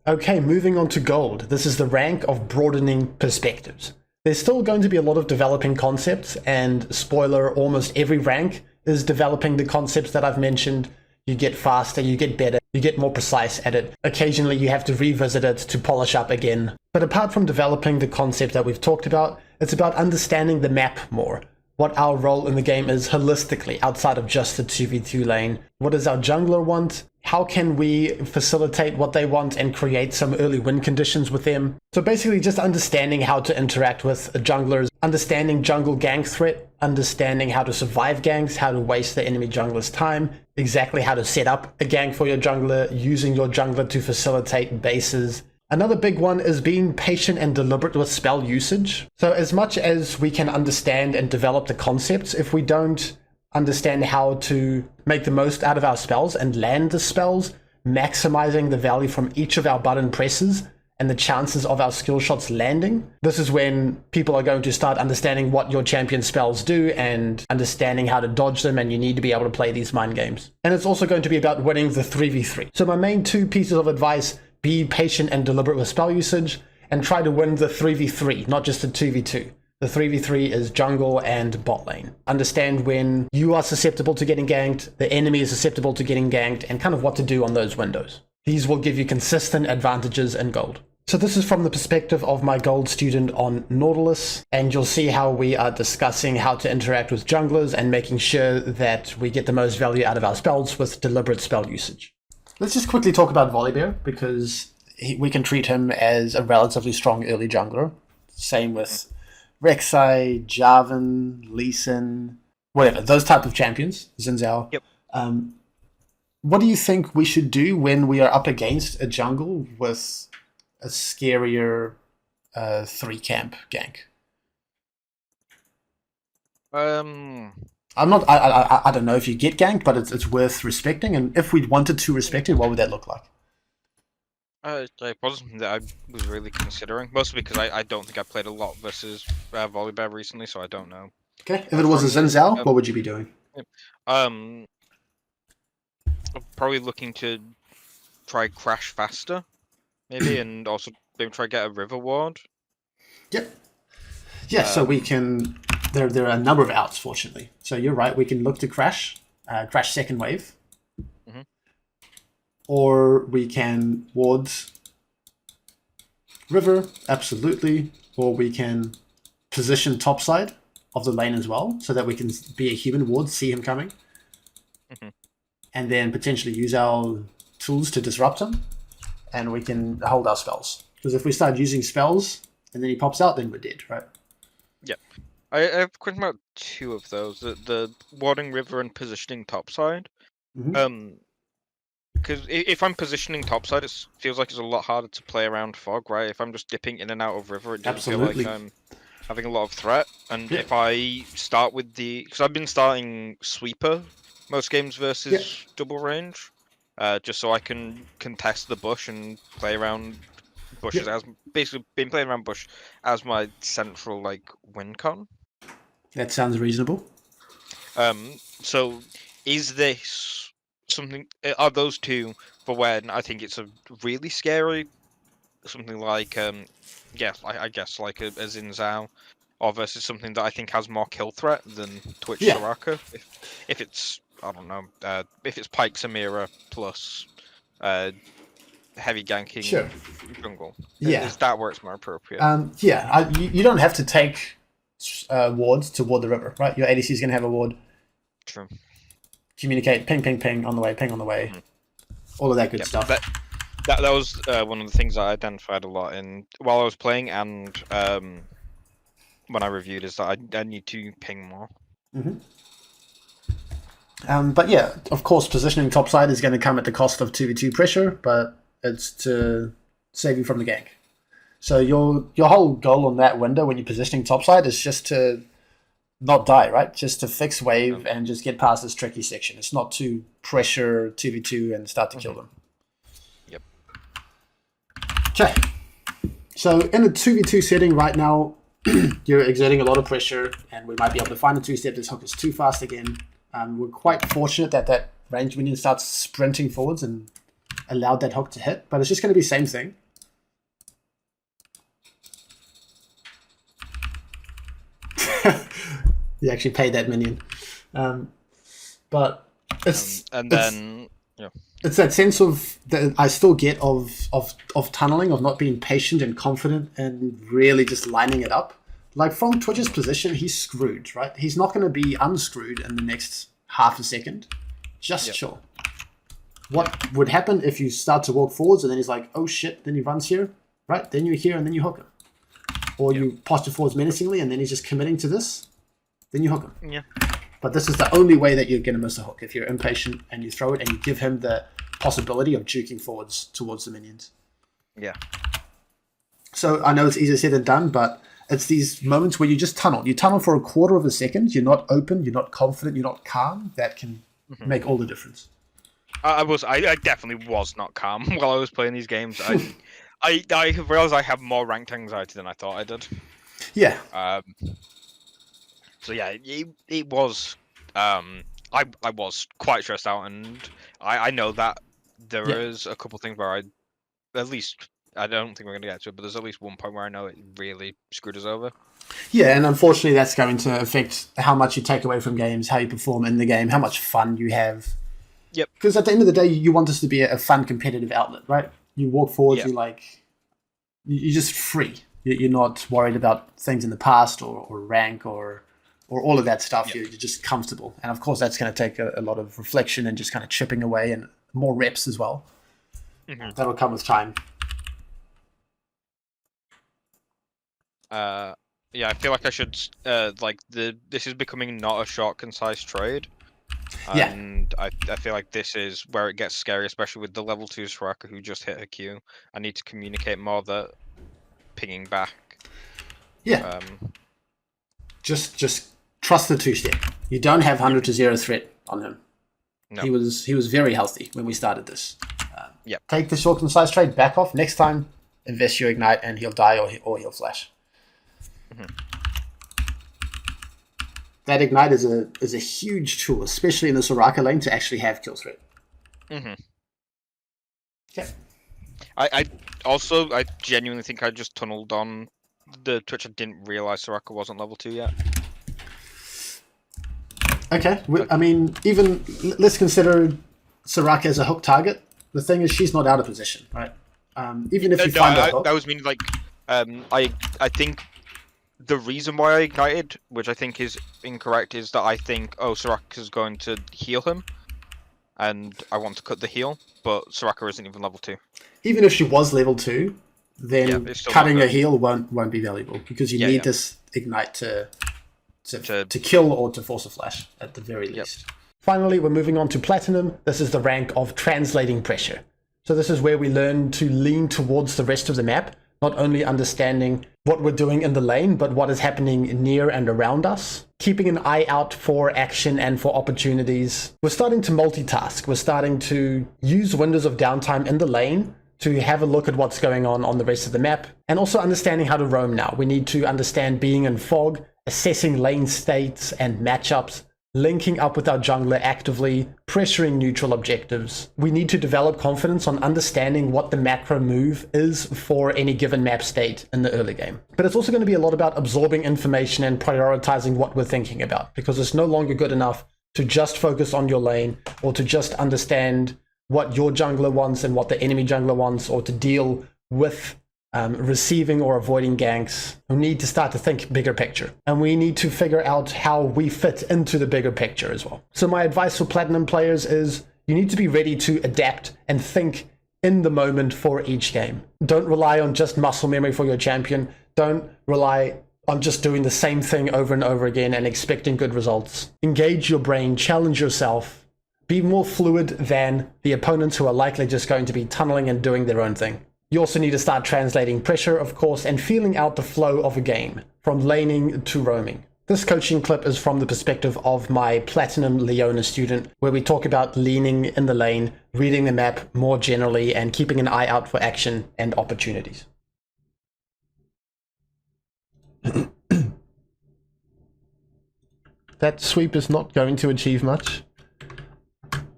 Okay, moving on to gold. This is the rank of broadening perspectives. There's still going to be a lot of developing concepts, and spoiler, almost every rank is developing the concepts that I've mentioned. You get faster, you get better, you get more precise at it. Occasionally you have to revisit it to polish up again. But apart from developing the concept that we've talked about, it's about understanding the map more. What our role in the game is holistically, outside of just the 2v2 lane. What does our jungler want? How can we facilitate what they want and create some early win conditions with them? So basically just understanding how to interact with junglers, understanding jungle gank threat, understanding how to survive ganks, how to waste the enemy jungler's time, exactly how to set up a gank for your jungler, using your jungler to facilitate bases. Another big one is being patient and deliberate with spell usage. So as much as we can understand and develop the concepts, if we don't understand how to make the most out of our spells and land the spells, maximizing the value from each of our button presses and the chances of our skill shots landing, this is when people are going to start understanding what your champion spells do and understanding how to dodge them, and you need to be able to play these mind games. And it's also going to be about winning the 3v3. So my main two pieces of advice: be patient and deliberate with spell usage, and try to win the 3v3, not just the 2v2. The 3v3 is jungle and bot lane. Understand when you are susceptible to getting ganked, the enemy is susceptible to getting ganked, and kind of what to do on those windows. These will give you consistent advantages in gold. So this is from the perspective of my gold student on Nautilus, and you'll see how we are discussing how to interact with junglers and making sure that we get the most value out of our spells with deliberate spell usage. Let's just quickly talk about Volibear, because we can treat him as a relatively strong early jungler. Same with Rek'Sai, Jarvan, Lee Sin, whatever, those type of champions, Xin Zhao. Yep. What do you think we should do when we are up against a jungle with a scarier 3-camp gank? I'm not. I don't know if you get ganked, but it's worth respecting. And if we wanted to respect it, what would that look like? It wasn't something that I was really considering, mostly because I don't think I played a lot versus Volibear recently, so I don't know. Okay, if it was a Xin Zhao, what would you be doing? Probably looking to try crash faster, maybe, and also maybe try get a river ward. Yep. Yeah, so we can. There are a number of outs, fortunately. So you're right. We can look to crash second wave, or we can wards river, absolutely, or we can position topside of the lane as well, so that we can be a human ward, see him coming, and then potentially use our tools to disrupt him, and we can hold our spells. Because if we start using spells and then he pops out, then we're dead, right? Yep. I have a question about two of those: the warding river and positioning topside. Because if I'm positioning topside, it feels like it's a lot harder to play around fog, right? If I'm just dipping in and out of river, it doesn't feel like I'm having a lot of threat. And if I start with because I've been starting sweeper most games versus double range, just so I can contest the bush and play around bushes. As basically been playing around bush as my central win con. That sounds reasonable. So is this something? Are those two for when I think it's a really scary, something like I guess like a Xin Zhao, or versus something that I think has more kill threat than Twitch Soraka? If it's I don't know, if it's Pike Samira plus heavy ganking jungle, is that where it's more appropriate? You don't have to take wards to ward the river, right? Your ADC is going to have a ward. True. Communicate, ping, ping, ping on the way, ping on the way. All of that good stuff. That was one of the things I identified a lot in while I was playing and when I reviewed is that I need to ping more. But yeah, of course, positioning topside is going to come at the cost of 2v2 pressure, but it's to save you from the gank. So your whole goal on that window when you're positioning topside is just to not die, right? Just to fix wave and just get past this tricky section. It's not to pressure 2v2 and start to kill them. Yep. Okay. So in a 2v2 setting right now, you're exerting a lot of pressure, and we might be able to find a two-step. This hook is too fast again. We're quite fortunate that ranged minion starts sprinting forwards and allowed that hook to hit, but it's just going to be same thing. You actually paid that minion. But it's it's that sense of that I still get of tunneling, of not being patient and confident and really just lining it up. Like from Twitch's position, he's screwed, right? He's not going to be unscrewed in the next half a second. Just chill. What would happen if you start to walk forwards and then he's like, oh shit, then he runs here, right? Then you're here and then you hook him. Or you posture forwards menacingly and then he's just committing to this, then you hook him. Yeah. But this is the only way that you're going to miss a hook, if you're impatient and you throw it and you give him the possibility of juking forwards towards the minions. Yeah. So I know it's easier said than done, but it's these moments where you just tunnel. You tunnel for a quarter of a second. You're not open. You're not confident. You're not calm. That can make all the difference. I definitely was not calm while I was playing these games. I realized I have more ranked anxiety than I thought I did. Yeah. So yeah, it was. I was quite stressed out, and I know that there is a couple things where I don't think we're going to get to it, but there's at least one point where I know it really screwed us over. Yeah, and unfortunately that's going to affect how much you take away from games, how you perform in the game, how much fun you have. Yep. Because at the end of the day, you want this to be a fun, competitive outlet, right? You walk forward, you're just free. You're not worried about things in the past or rank or all of that stuff. You're just comfortable. And of course, that's going to take a lot of reflection and just kind of chipping away and more reps as well. That'll come with time. Yeah, I feel like I should this is becoming not a short, concise trade. And I feel like this is where it gets scary, especially with the level 2 Soraka who just hit her Q. I need to communicate more that pinging back. Yeah. Just trust the two-step. You don't have 100 to 0 threat on him. No. He was very healthy when we started this. Take the short, concise trade, back off. Next time, invest your ignite, and he'll die or he'll flash. That ignite is a huge tool, especially in the Soraka lane, to actually have kill threat. Okay. I genuinely think I just tunneled on the Twitch. I didn't realize Soraka wasn't level 2 yet. Okay. I mean, even let's consider Soraka as a hook target. The thing is, she's not out of position, right? Even if you find a hook. That was meaning I think the reason why I ignited, which I think is incorrect, is that I think, Soraka's going to heal him, and I want to cut the heal, but Soraka isn't even level 2. Even if she was level 2, then cutting a heal won't be valuable, because you need this ignite to kill or to force a flash, at the very least. Finally, we're moving on to Platinum. This is the rank of translating pressure. So this is where we learn to lean towards the rest of the map, not only understanding what we're doing in the lane, but what is happening near and around us. Keeping an eye out for action and for opportunities. We're starting to multitask. We're starting to use windows of downtime in the lane to have a look at what's going on the rest of the map, and also understanding how to roam now. We need to understand being in fog, assessing lane states and matchups, linking up with our jungler actively, pressuring neutral objectives. We need to develop confidence on understanding what the macro move is for any given map state in the early game. But it's also going to be a lot about absorbing information and prioritizing what we're thinking about, because it's no longer good enough to just focus on your lane or to just understand what your jungler wants and what the enemy jungler wants, or to deal with receiving or avoiding ganks, we need to start to think bigger picture. And we need to figure out how we fit into the bigger picture as well. So my advice for Platinum players is you need to be ready to adapt and think in the moment for each game. Don't rely on just muscle memory for your champion. Don't rely on just doing the same thing over and over again and expecting good results. Engage your brain, challenge yourself, be more fluid than the opponents who are likely just going to be tunneling and doing their own thing. You also need to start translating pressure, of course, and feeling out the flow of a game, from laning to roaming. This coaching clip is from the perspective of my Platinum Leona student, where we talk about leaning in the lane, reading the map more generally, and keeping an eye out for action and opportunities. That sweep is not going to achieve much.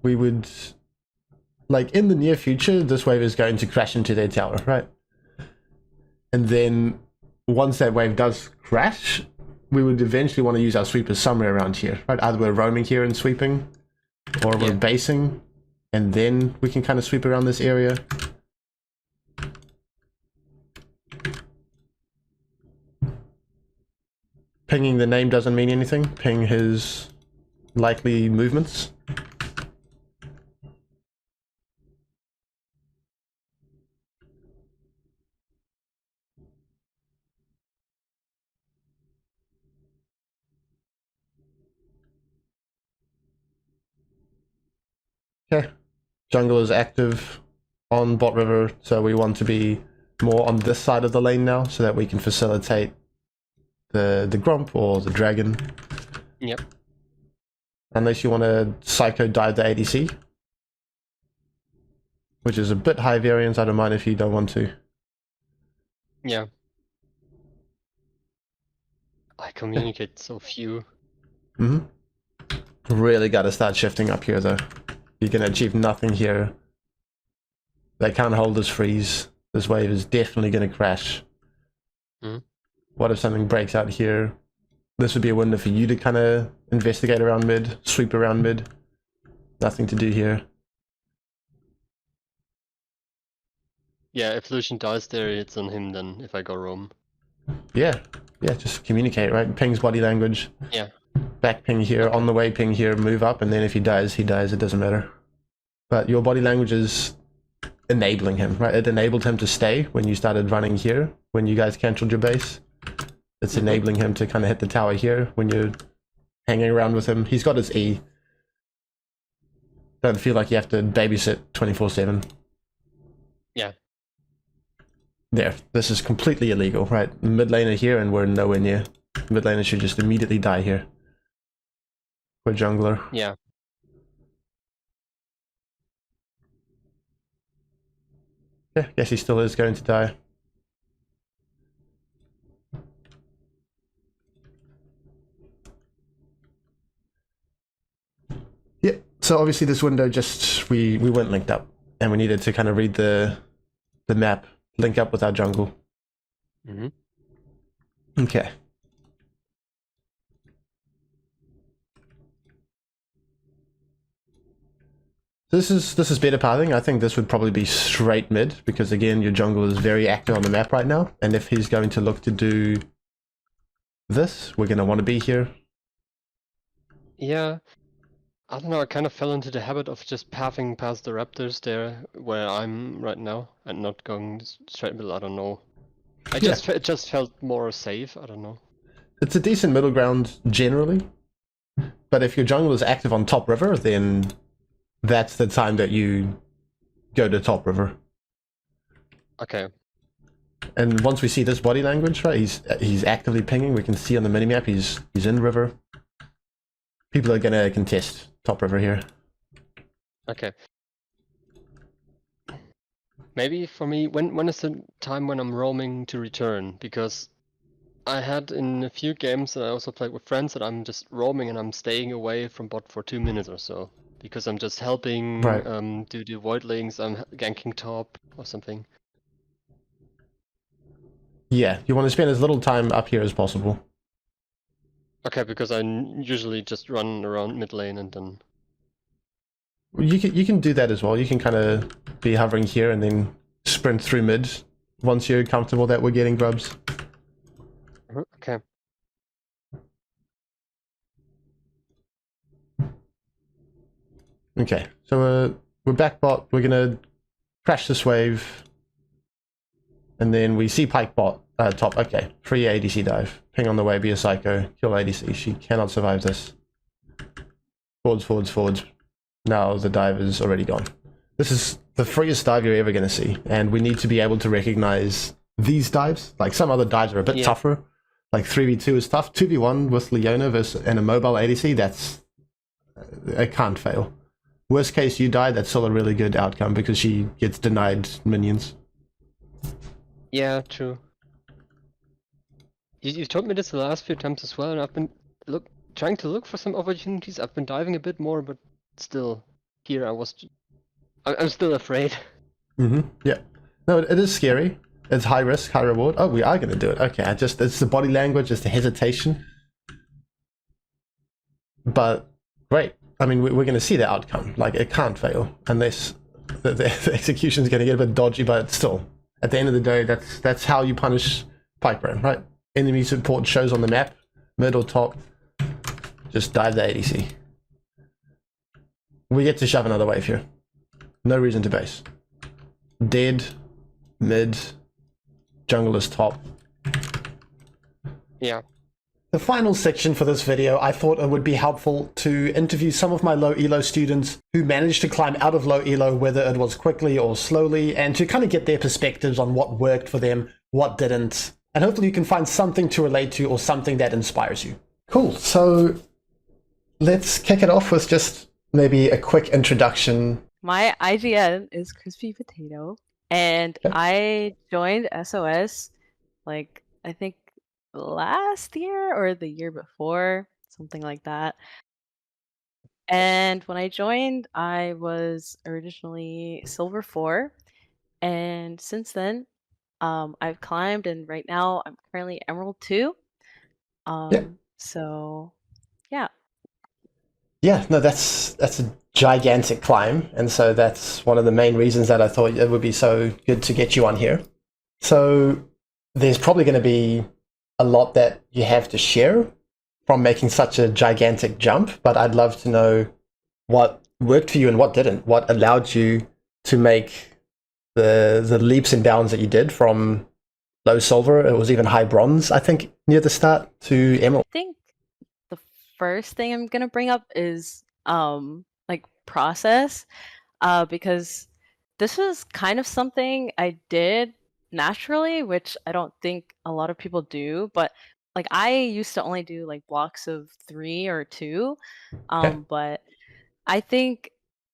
We would... Like, in the near future, this wave is going to crash into their tower, right? And then, once that wave does crash, we would eventually want to use our sweepers somewhere around here, right? Either we're roaming here and sweeping, or we're basing, and then we can kind of sweep around this area. Pinging the name doesn't mean anything. Ping his likely movements. Okay, jungle is active on bot river, so we want to be more on this side of the lane now, so that we can facilitate the Gromp or the Dragon. Yep. Unless you want to Psycho dive the ADC, which is a bit high variance. I don't mind if you don't want to. Yeah. I communicate so few. Really got to start shifting up here, though. You're going to achieve nothing here. They can't hold this freeze. This wave is definitely going to crash. What if something breaks out here? This would be a window for you to kind of investigate around mid, sweep around mid. Nothing to do here. Yeah, if Lucian dies there, it's on him then, if I go roam. Yeah, just communicate, right? Ping's body language. Yeah. Back ping here, on the way ping here, move up, and then if he dies, it doesn't matter. But your body language is enabling him, right? It enabled him to stay when you started running here, when you guys cancelled your base. It's enabling him to kind of hit the tower here when you're hanging around with him. He's got his E. Don't feel like you have to babysit 24/7. Yeah. There, this is completely illegal, right? Mid laner here and we're nowhere near. Mid laner should just immediately die here. We're jungler. Yeah. Yeah, guess he still is going to die. Yeah, so obviously this window just, we weren't linked up. And we needed to kind of read the map, link up with our jungle. Okay. This is better pathing. I think this would probably be straight mid, because again, your jungle is very active on the map right now. And if he's going to look to do this, we're going to want to be here. Yeah. I don't know, I kind of fell into the habit of just pathing past the raptors there, where I'm right now, and not going straight middle, I don't know. It just felt more safe, I don't know. It's a decent middle ground generally, but if your jungle is active on top river, then that's the time that you go to top river. Okay. And once we see this body language, right, he's actively pinging. We can see on the minimap he's in river. People are gonna contest top river here. Okay. Maybe for me, when is the time when I'm roaming to return? Because I had in a few games that I also played with friends that I'm just roaming and I'm staying away from bot for 2 minutes or so. Because I'm just helping do the void links, I'm ganking top or something. Yeah, you want to spend as little time up here as possible. Okay, because I usually just run around mid lane and then... You can do that as well. You can kind of be hovering here and then sprint through mid once you're comfortable that we're getting grubs. Okay. Okay, so we're back bot. We're gonna crash this wave, and then we see Pike bot top. Okay, free ADC dive. Ping on the way. Be a psycho. Kill ADC. She cannot survive this. Forwards, forwards, forwards. Now the dive is already gone. This is the freest dive you're ever gonna see, and we need to be able to recognize these dives. Like some other dives are a bit tougher. Like 3v2 is tough. 2v1 with Leona versus and a mobile ADC. That's it can't fail. Worst case, you die, that's still a really good outcome because she gets denied minions. Yeah, true. You told me this the last few times as well, and I've been trying to look for some opportunities. I've been diving a bit more, but still, here I'm still afraid. Yeah. No, it is scary. It's high risk, high reward. Oh, we are going to do it. Okay, it's the body language, it's the hesitation. But, great. I mean, we're going to see the outcome. Like, it can't fail unless the execution is going to get a bit dodgy, but still, at the end of the day, that's how you punish Pike Brain, right? Enemy support shows on the map, mid or top, just dive the ADC. We get to shove another wave here. No reason to base. Dead, mid, jungle is top. Yeah. The final section for this video, I thought it would be helpful to interview some of my low ELO students who managed to climb out of low ELO, whether it was quickly or slowly, and to kind of get their perspectives on what worked for them, what didn't, and hopefully you can find something to relate to or something that inspires you. Cool, so let's kick it off with just maybe a quick introduction. My IGN is Crispy Potato, and I joined SOS, like, I think last year or the year before, something like that. And when I joined, I was originally Silver 4, and since then, I've climbed, and right now I'm currently Emerald 2. So, yeah. Yeah, no, that's a gigantic climb, and so that's one of the main reasons that I thought it would be so good to get you on here. So there's probably going to be a lot that you have to share from making such a gigantic jump, but I'd love to know what worked for you and what didn't. What allowed you to make the leaps and bounds that you did from low silver, it was even high bronze, I think, near the start, to emerald. I think the first thing I'm gonna bring up is like process, because this was kind of something I did naturally, which I don't think a lot of people do, but like I used to only do like blocks of 3 or 2, but I think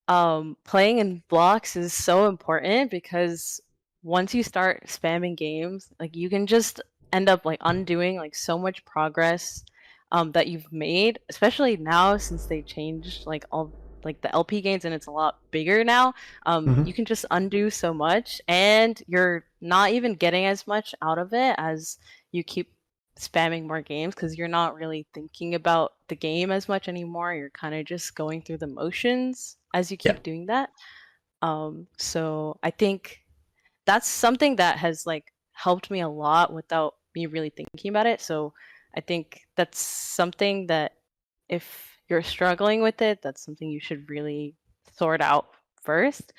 playing in blocks is so important because once you start spamming games, like you can just end up like undoing like so much progress that you've made, especially now since they changed like all like the LP games and it's a lot bigger now. You can just undo so much and you're not even getting as much out of it as you keep spamming more games because you're not really thinking about the game as much anymore. You're kind of just going through the motions as you keep doing that. So I think that's something that has like helped me a lot without me really thinking about it. So I think that's something that if you're struggling with it, that's something you should really sort out first.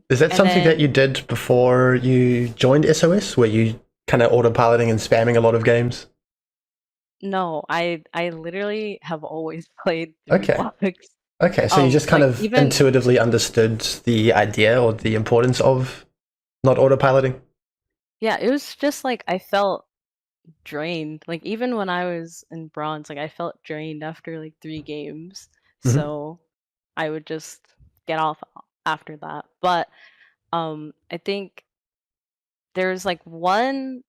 Is that something that you did before you joined SOS, where you kind of autopiloting and spamming a lot of games? No, I literally have always played blocks. Okay, so you just kind of intuitively understood the idea or the importance of not autopiloting? Yeah, it was just like I felt drained. Like even when I was in bronze, like I felt drained after like 3 games. So I would just get off after that. But I think there's like one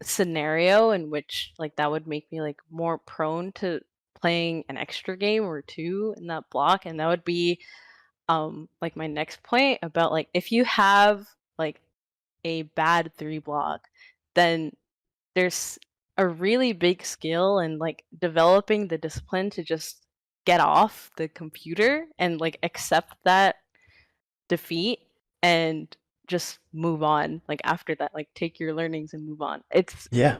scenario in which like that would make me like more prone to playing an extra game or 2 in that block, and that would be like my next point about like if you have like a bad 3 block, then there's a really big skill in like developing the discipline to just get off the computer and like accept that defeat and just move on. Like after that, like take your learnings and move on. Yeah.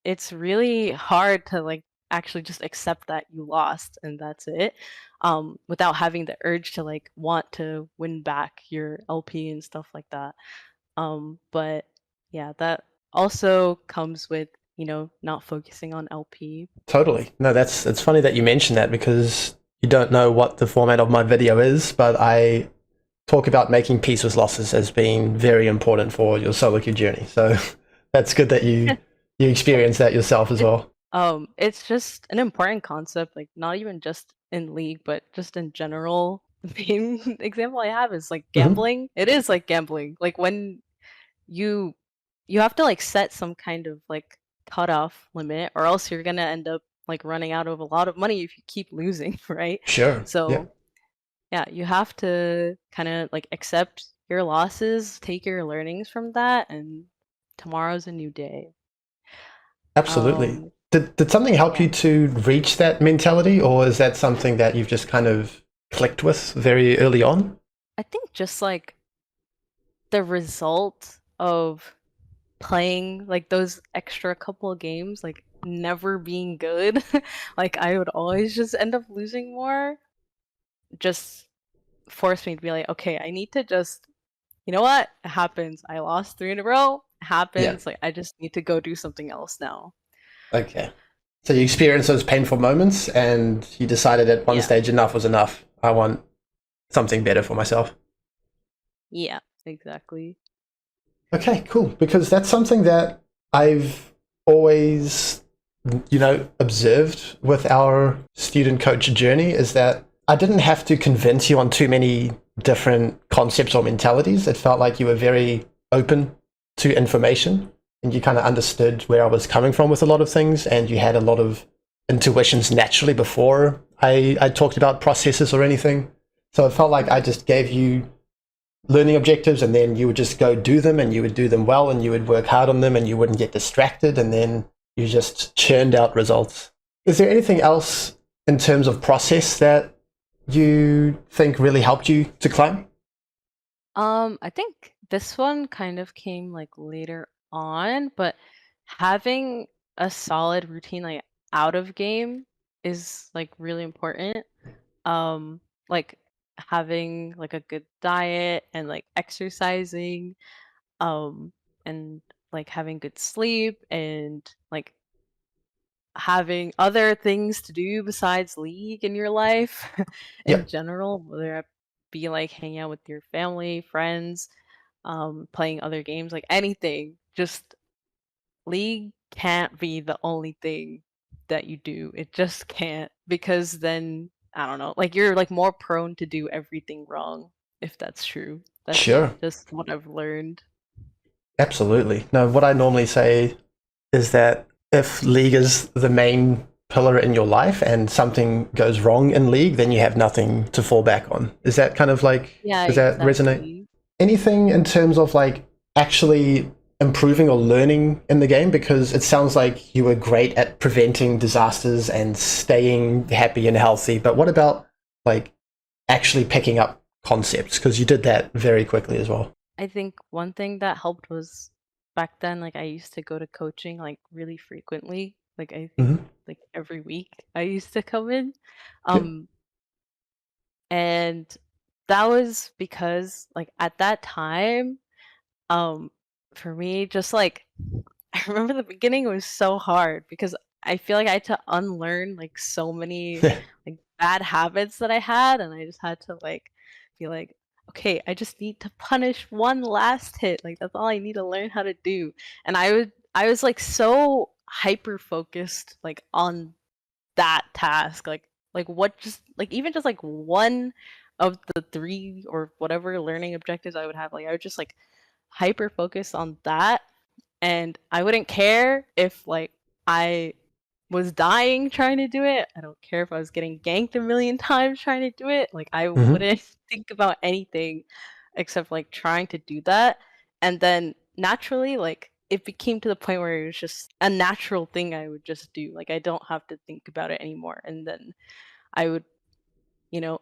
It's really hard to like actually just accept that you lost and that's it, without having the urge to like want to win back your LP and stuff like that. But yeah, that also comes with, not focusing on LP. Totally. No, it's funny that you mentioned that, because you don't know what the format of my video is, but I talk about making peace with losses as being very important for your solo queue journey. So that's good that you experience that yourself as well. It's just an important concept, like not even just in League, but just in general. The main example I have is like gambling. It is like gambling. Like when you have to like set some kind of like cutoff limit, or else you're gonna end up like running out of a lot of money if you keep losing, right? Sure. So yeah, you have to kind of like accept your losses, take your learnings from that, and tomorrow's a new day. Absolutely. Did something help you to reach that mentality, or is that something that you've just kind of clicked with very early on? I think just like the result of playing like those extra couple of games, like never being good, like I would always just end up losing more, just forced me to be like, okay, I need to just, you know what? It happens. I lost 3 in a row. It happens. Like I just need to go do something else now. Okay. So you experienced those painful moments and you decided at one stage enough was enough. I want something better for myself. Yeah, exactly. Okay, cool. Because that's something that I've always, observed with our student coach journey, is that I didn't have to convince you on too many different concepts or mentalities. It felt like you were very open to information and you kind of understood where I was coming from with a lot of things, and you had a lot of intuitions naturally before I talked about processes or anything. So it felt like I just gave you learning objectives and then you would just go do them, and you would do them well, and you would work hard on them, and you wouldn't get distracted, and then you just churned out results. Is there anything else in terms of process that you think really helped you to climb? I think this one kind of came like later on, but having a solid routine like out of game is like really important. Like having like a good diet and like exercising, um, and like having good sleep and like having other things to do besides League in your life in general, whether it be like hanging out with your family, friends, playing other games, like anything. Just League can't be the only thing that you do. It just can't, because then I don't know, like you're like more prone to do everything wrong, if that's true. That's just what I've learned. Absolutely. No, what I normally say is that if League is the main pillar in your life and something goes wrong in League, then you have nothing to fall back on. Is that kind of like, does that resonate? Anything in terms of like actually improving or learning in the game? Because it sounds like you were great at preventing disasters and staying happy and healthy, but what about like actually picking up concepts? Because you did that very quickly as well. I think one thing that helped was back then, like I used to go to coaching like really frequently. Like I think like every week I used to come in. And that was because like at that time, for me, just like I remember the beginning was so hard because I feel like I had to unlearn like so many like bad habits that I had, and I just had to like be like, okay, I just need to punish one last hit. Like that's all I need to learn how to do. And I was like so hyper focused like on that task. Like what just like even just like one of the 3 or whatever learning objectives I would have, like I would just like hyper focus on that, and I wouldn't care if like I was dying trying to do it. I don't care if I was getting ganked a million times trying to do it. Like I wouldn't think about anything except like trying to do that. And then naturally, like it became to the point where it was just a natural thing I would just do. Like I don't have to think about it anymore. And then I would,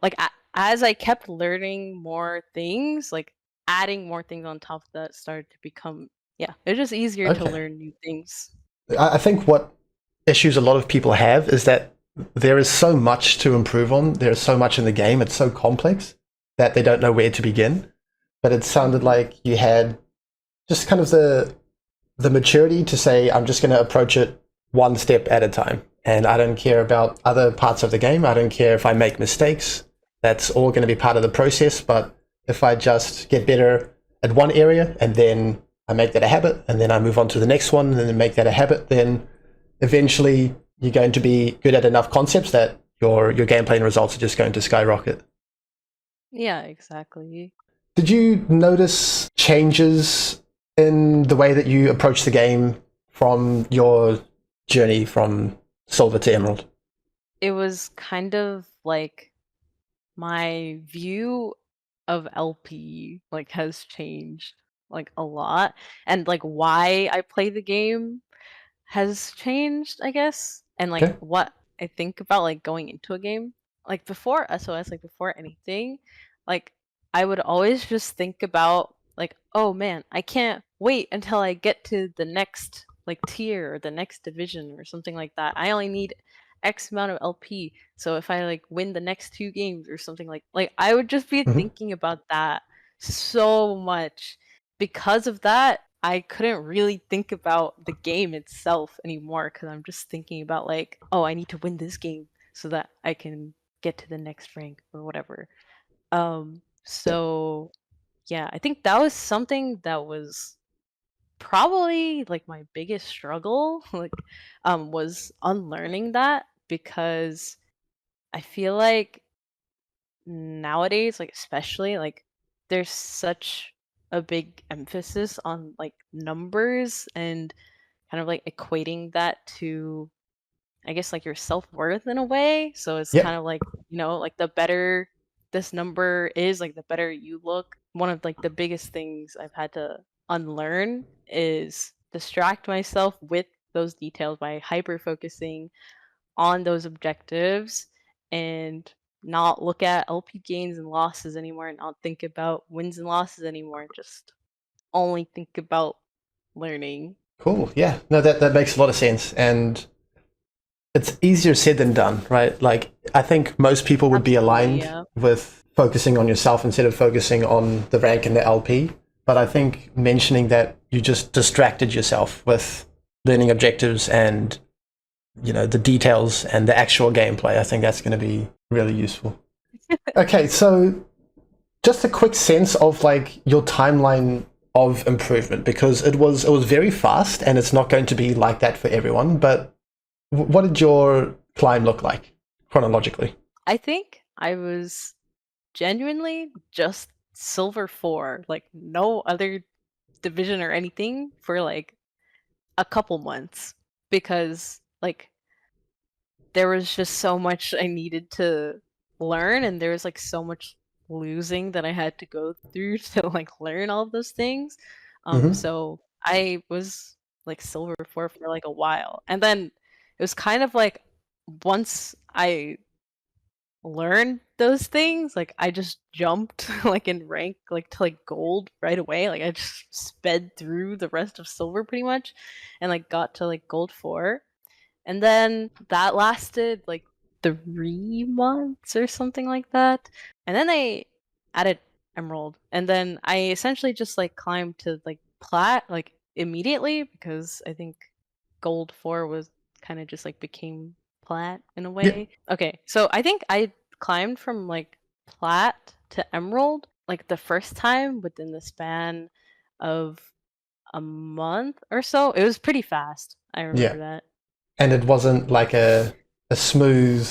like as I kept learning more things, like adding more things on top of that started to become, it's just easier to Okay. learn new things. I think what issues a lot of people have is that there is so much to improve on. There's so much in the game. It's so complex that they don't know where to begin. But it sounded like you had just kind of the maturity to say, I'm just going to approach it one step at a time. And I don't care about other parts of the game. I don't care if I make mistakes. That's all going to be part of the process. But if I just get better at one area and then I make that a habit and then I move on to the next one and then make that a habit, then eventually you're going to be good at enough concepts that your gameplay and results are just going to skyrocket. Yeah, exactly. Did you notice changes in the way that you approach the game from your journey from Silver to Emerald? It was kind of like my view of LP like has changed like a lot, and like why I play the game has changed, I guess, and like Okay. what I think about like going into a game. Like before SOS, like before anything, like I would always just think about like, oh man, I can't wait until I get to the next like tier or the next division or something like that. I only need X amount of LP. So if I like win the next 2 games or something like I would just be thinking about that so much. Because of that, I couldn't really think about the game itself anymore because I'm just thinking about like, oh, I need to win this game so that I can get to the next rank or whatever. So yeah, I think that was something that was probably like my biggest struggle, like was unlearning that, because I feel like nowadays, like especially like there's such a big emphasis on like numbers and kind of like equating that to, I guess, like your self-worth in a way. So it's Yep. kind of like, like the better this number is, like the better you look. One of like the biggest things I've had to unlearn is distract myself with those details by hyper focusing on those objectives and not look at LP gains and losses anymore, and not think about wins and losses anymore, and just only think about learning. Cool. Yeah. No, that makes a lot of sense. And it's easier said than done, right? Like, I think most people would be aligned with focusing on yourself instead of focusing on the rank and the LP. But I think mentioning that you just distracted yourself with learning objectives and, the details and the actual gameplay, I think that's going to be really useful. Okay, so just a quick sense of like your timeline of improvement, because it was very fast and it's not going to be like that for everyone. But what did your climb look like chronologically? I think I was genuinely just Silver 4, like no other division or anything for like a couple months, because like there was just so much I needed to learn, and there was like so much losing that I had to go through to like learn all of those things. So I was like Silver 4 for like a while, and then it was kind of like once I learned those things, like I just jumped like in rank like to like gold right away. Like I just sped through the rest of silver pretty much and like got to like gold 4. And then that lasted like 3 months or something like that. And then they added emerald. And then I essentially just like climbed to like plat like immediately, because I think gold 4 was kind of just like became plat in a way. Yeah. Okay, so I think I climbed from like plat to emerald like the first time within the span of a month or so. It was pretty fast. I remember that. And it wasn't like a smooth,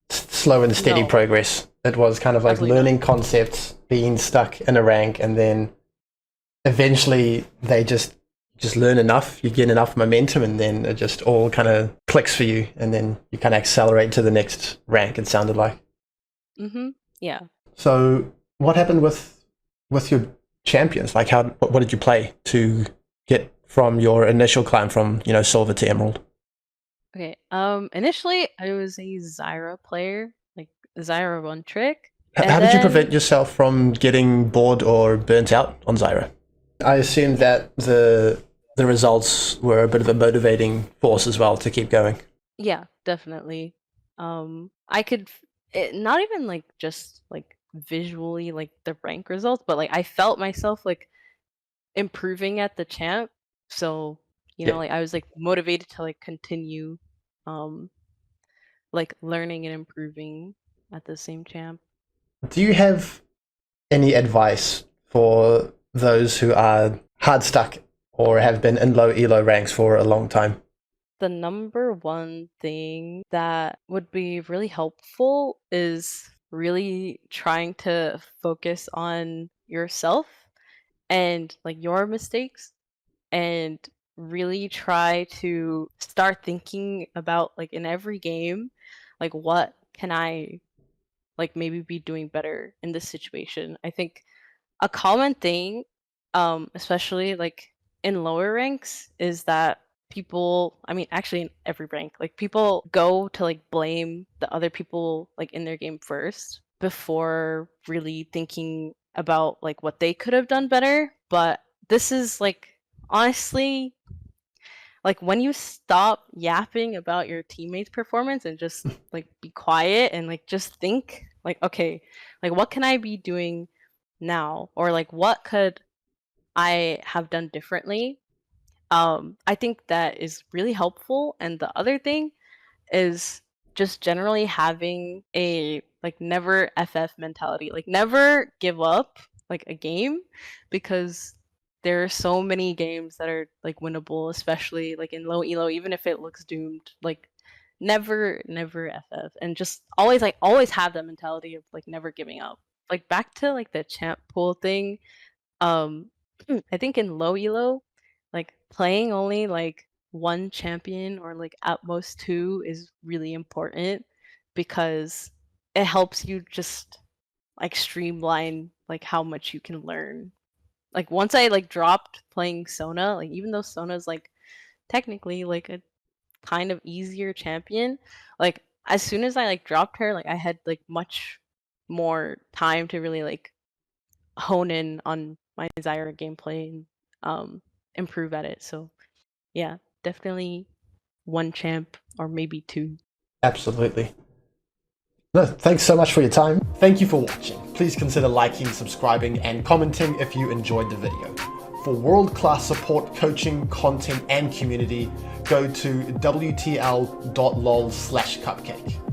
slow and steady progress. It was kind of like learning concepts, being stuck in a rank, and then eventually they just learn enough, you get enough momentum, and then it just all kind of clicks for you, and then you kind of accelerate to the next rank, it sounded like. Yeah. So what happened with your champions? Like what did you play to get from your initial climb from, silver to emerald? Okay. Initially I was a Zyra player, like Zyra one trick. And How did you then- prevent yourself from getting bored or burnt out on Zyra? I assume that the results were a bit of a motivating force as well to keep going. Yeah, definitely. I could not even like just like visually like the rank results, but like I felt myself like improving at the champ. So, you know, Yeah. like I was like motivated to like continue like learning and improving at the same champ. Do you have any advice for those who are hard stuck or have been in low elo ranks for a long time? The number one thing that would be really helpful is really trying to focus on yourself and like your mistakes, and really try to start thinking about like in every game, like what can I like maybe be doing better in this situation. I think a common thing, especially like in lower ranks, is that people, I mean, actually in every rank, like people go to like blame the other people like in their game first before really thinking about like what they could have done better. But this is like honestly like when you stop yapping about your teammates' performance and just like be quiet and like just think like, okay, like what can I be doing now, or like what could I have done differently? I think that is really helpful. And the other thing is just generally having a like never FF mentality, like never give up like a game, because there are so many games that are like winnable, especially like in low elo, even if it looks doomed. Like never FF, and just always have that mentality of like never giving up. Like back to like the champ pool thing, um I think in low elo, like playing only like one champion or like at most two is really important, because it helps you just like streamline like how much you can learn. Like once I like dropped playing Sona, like even though Sona's like technically like a kind of easier champion, like as soon as I like dropped her, like I had like much more time to really like hone in on my Zyra gameplay and improve at it. So yeah, definitely one champ or maybe two. Absolutely. No, thanks so much for your time. Thank you for watching. Please consider liking, subscribing, and commenting if you enjoyed the video. For world-class support, coaching, content, and community, go to wtl.lol/cupcake.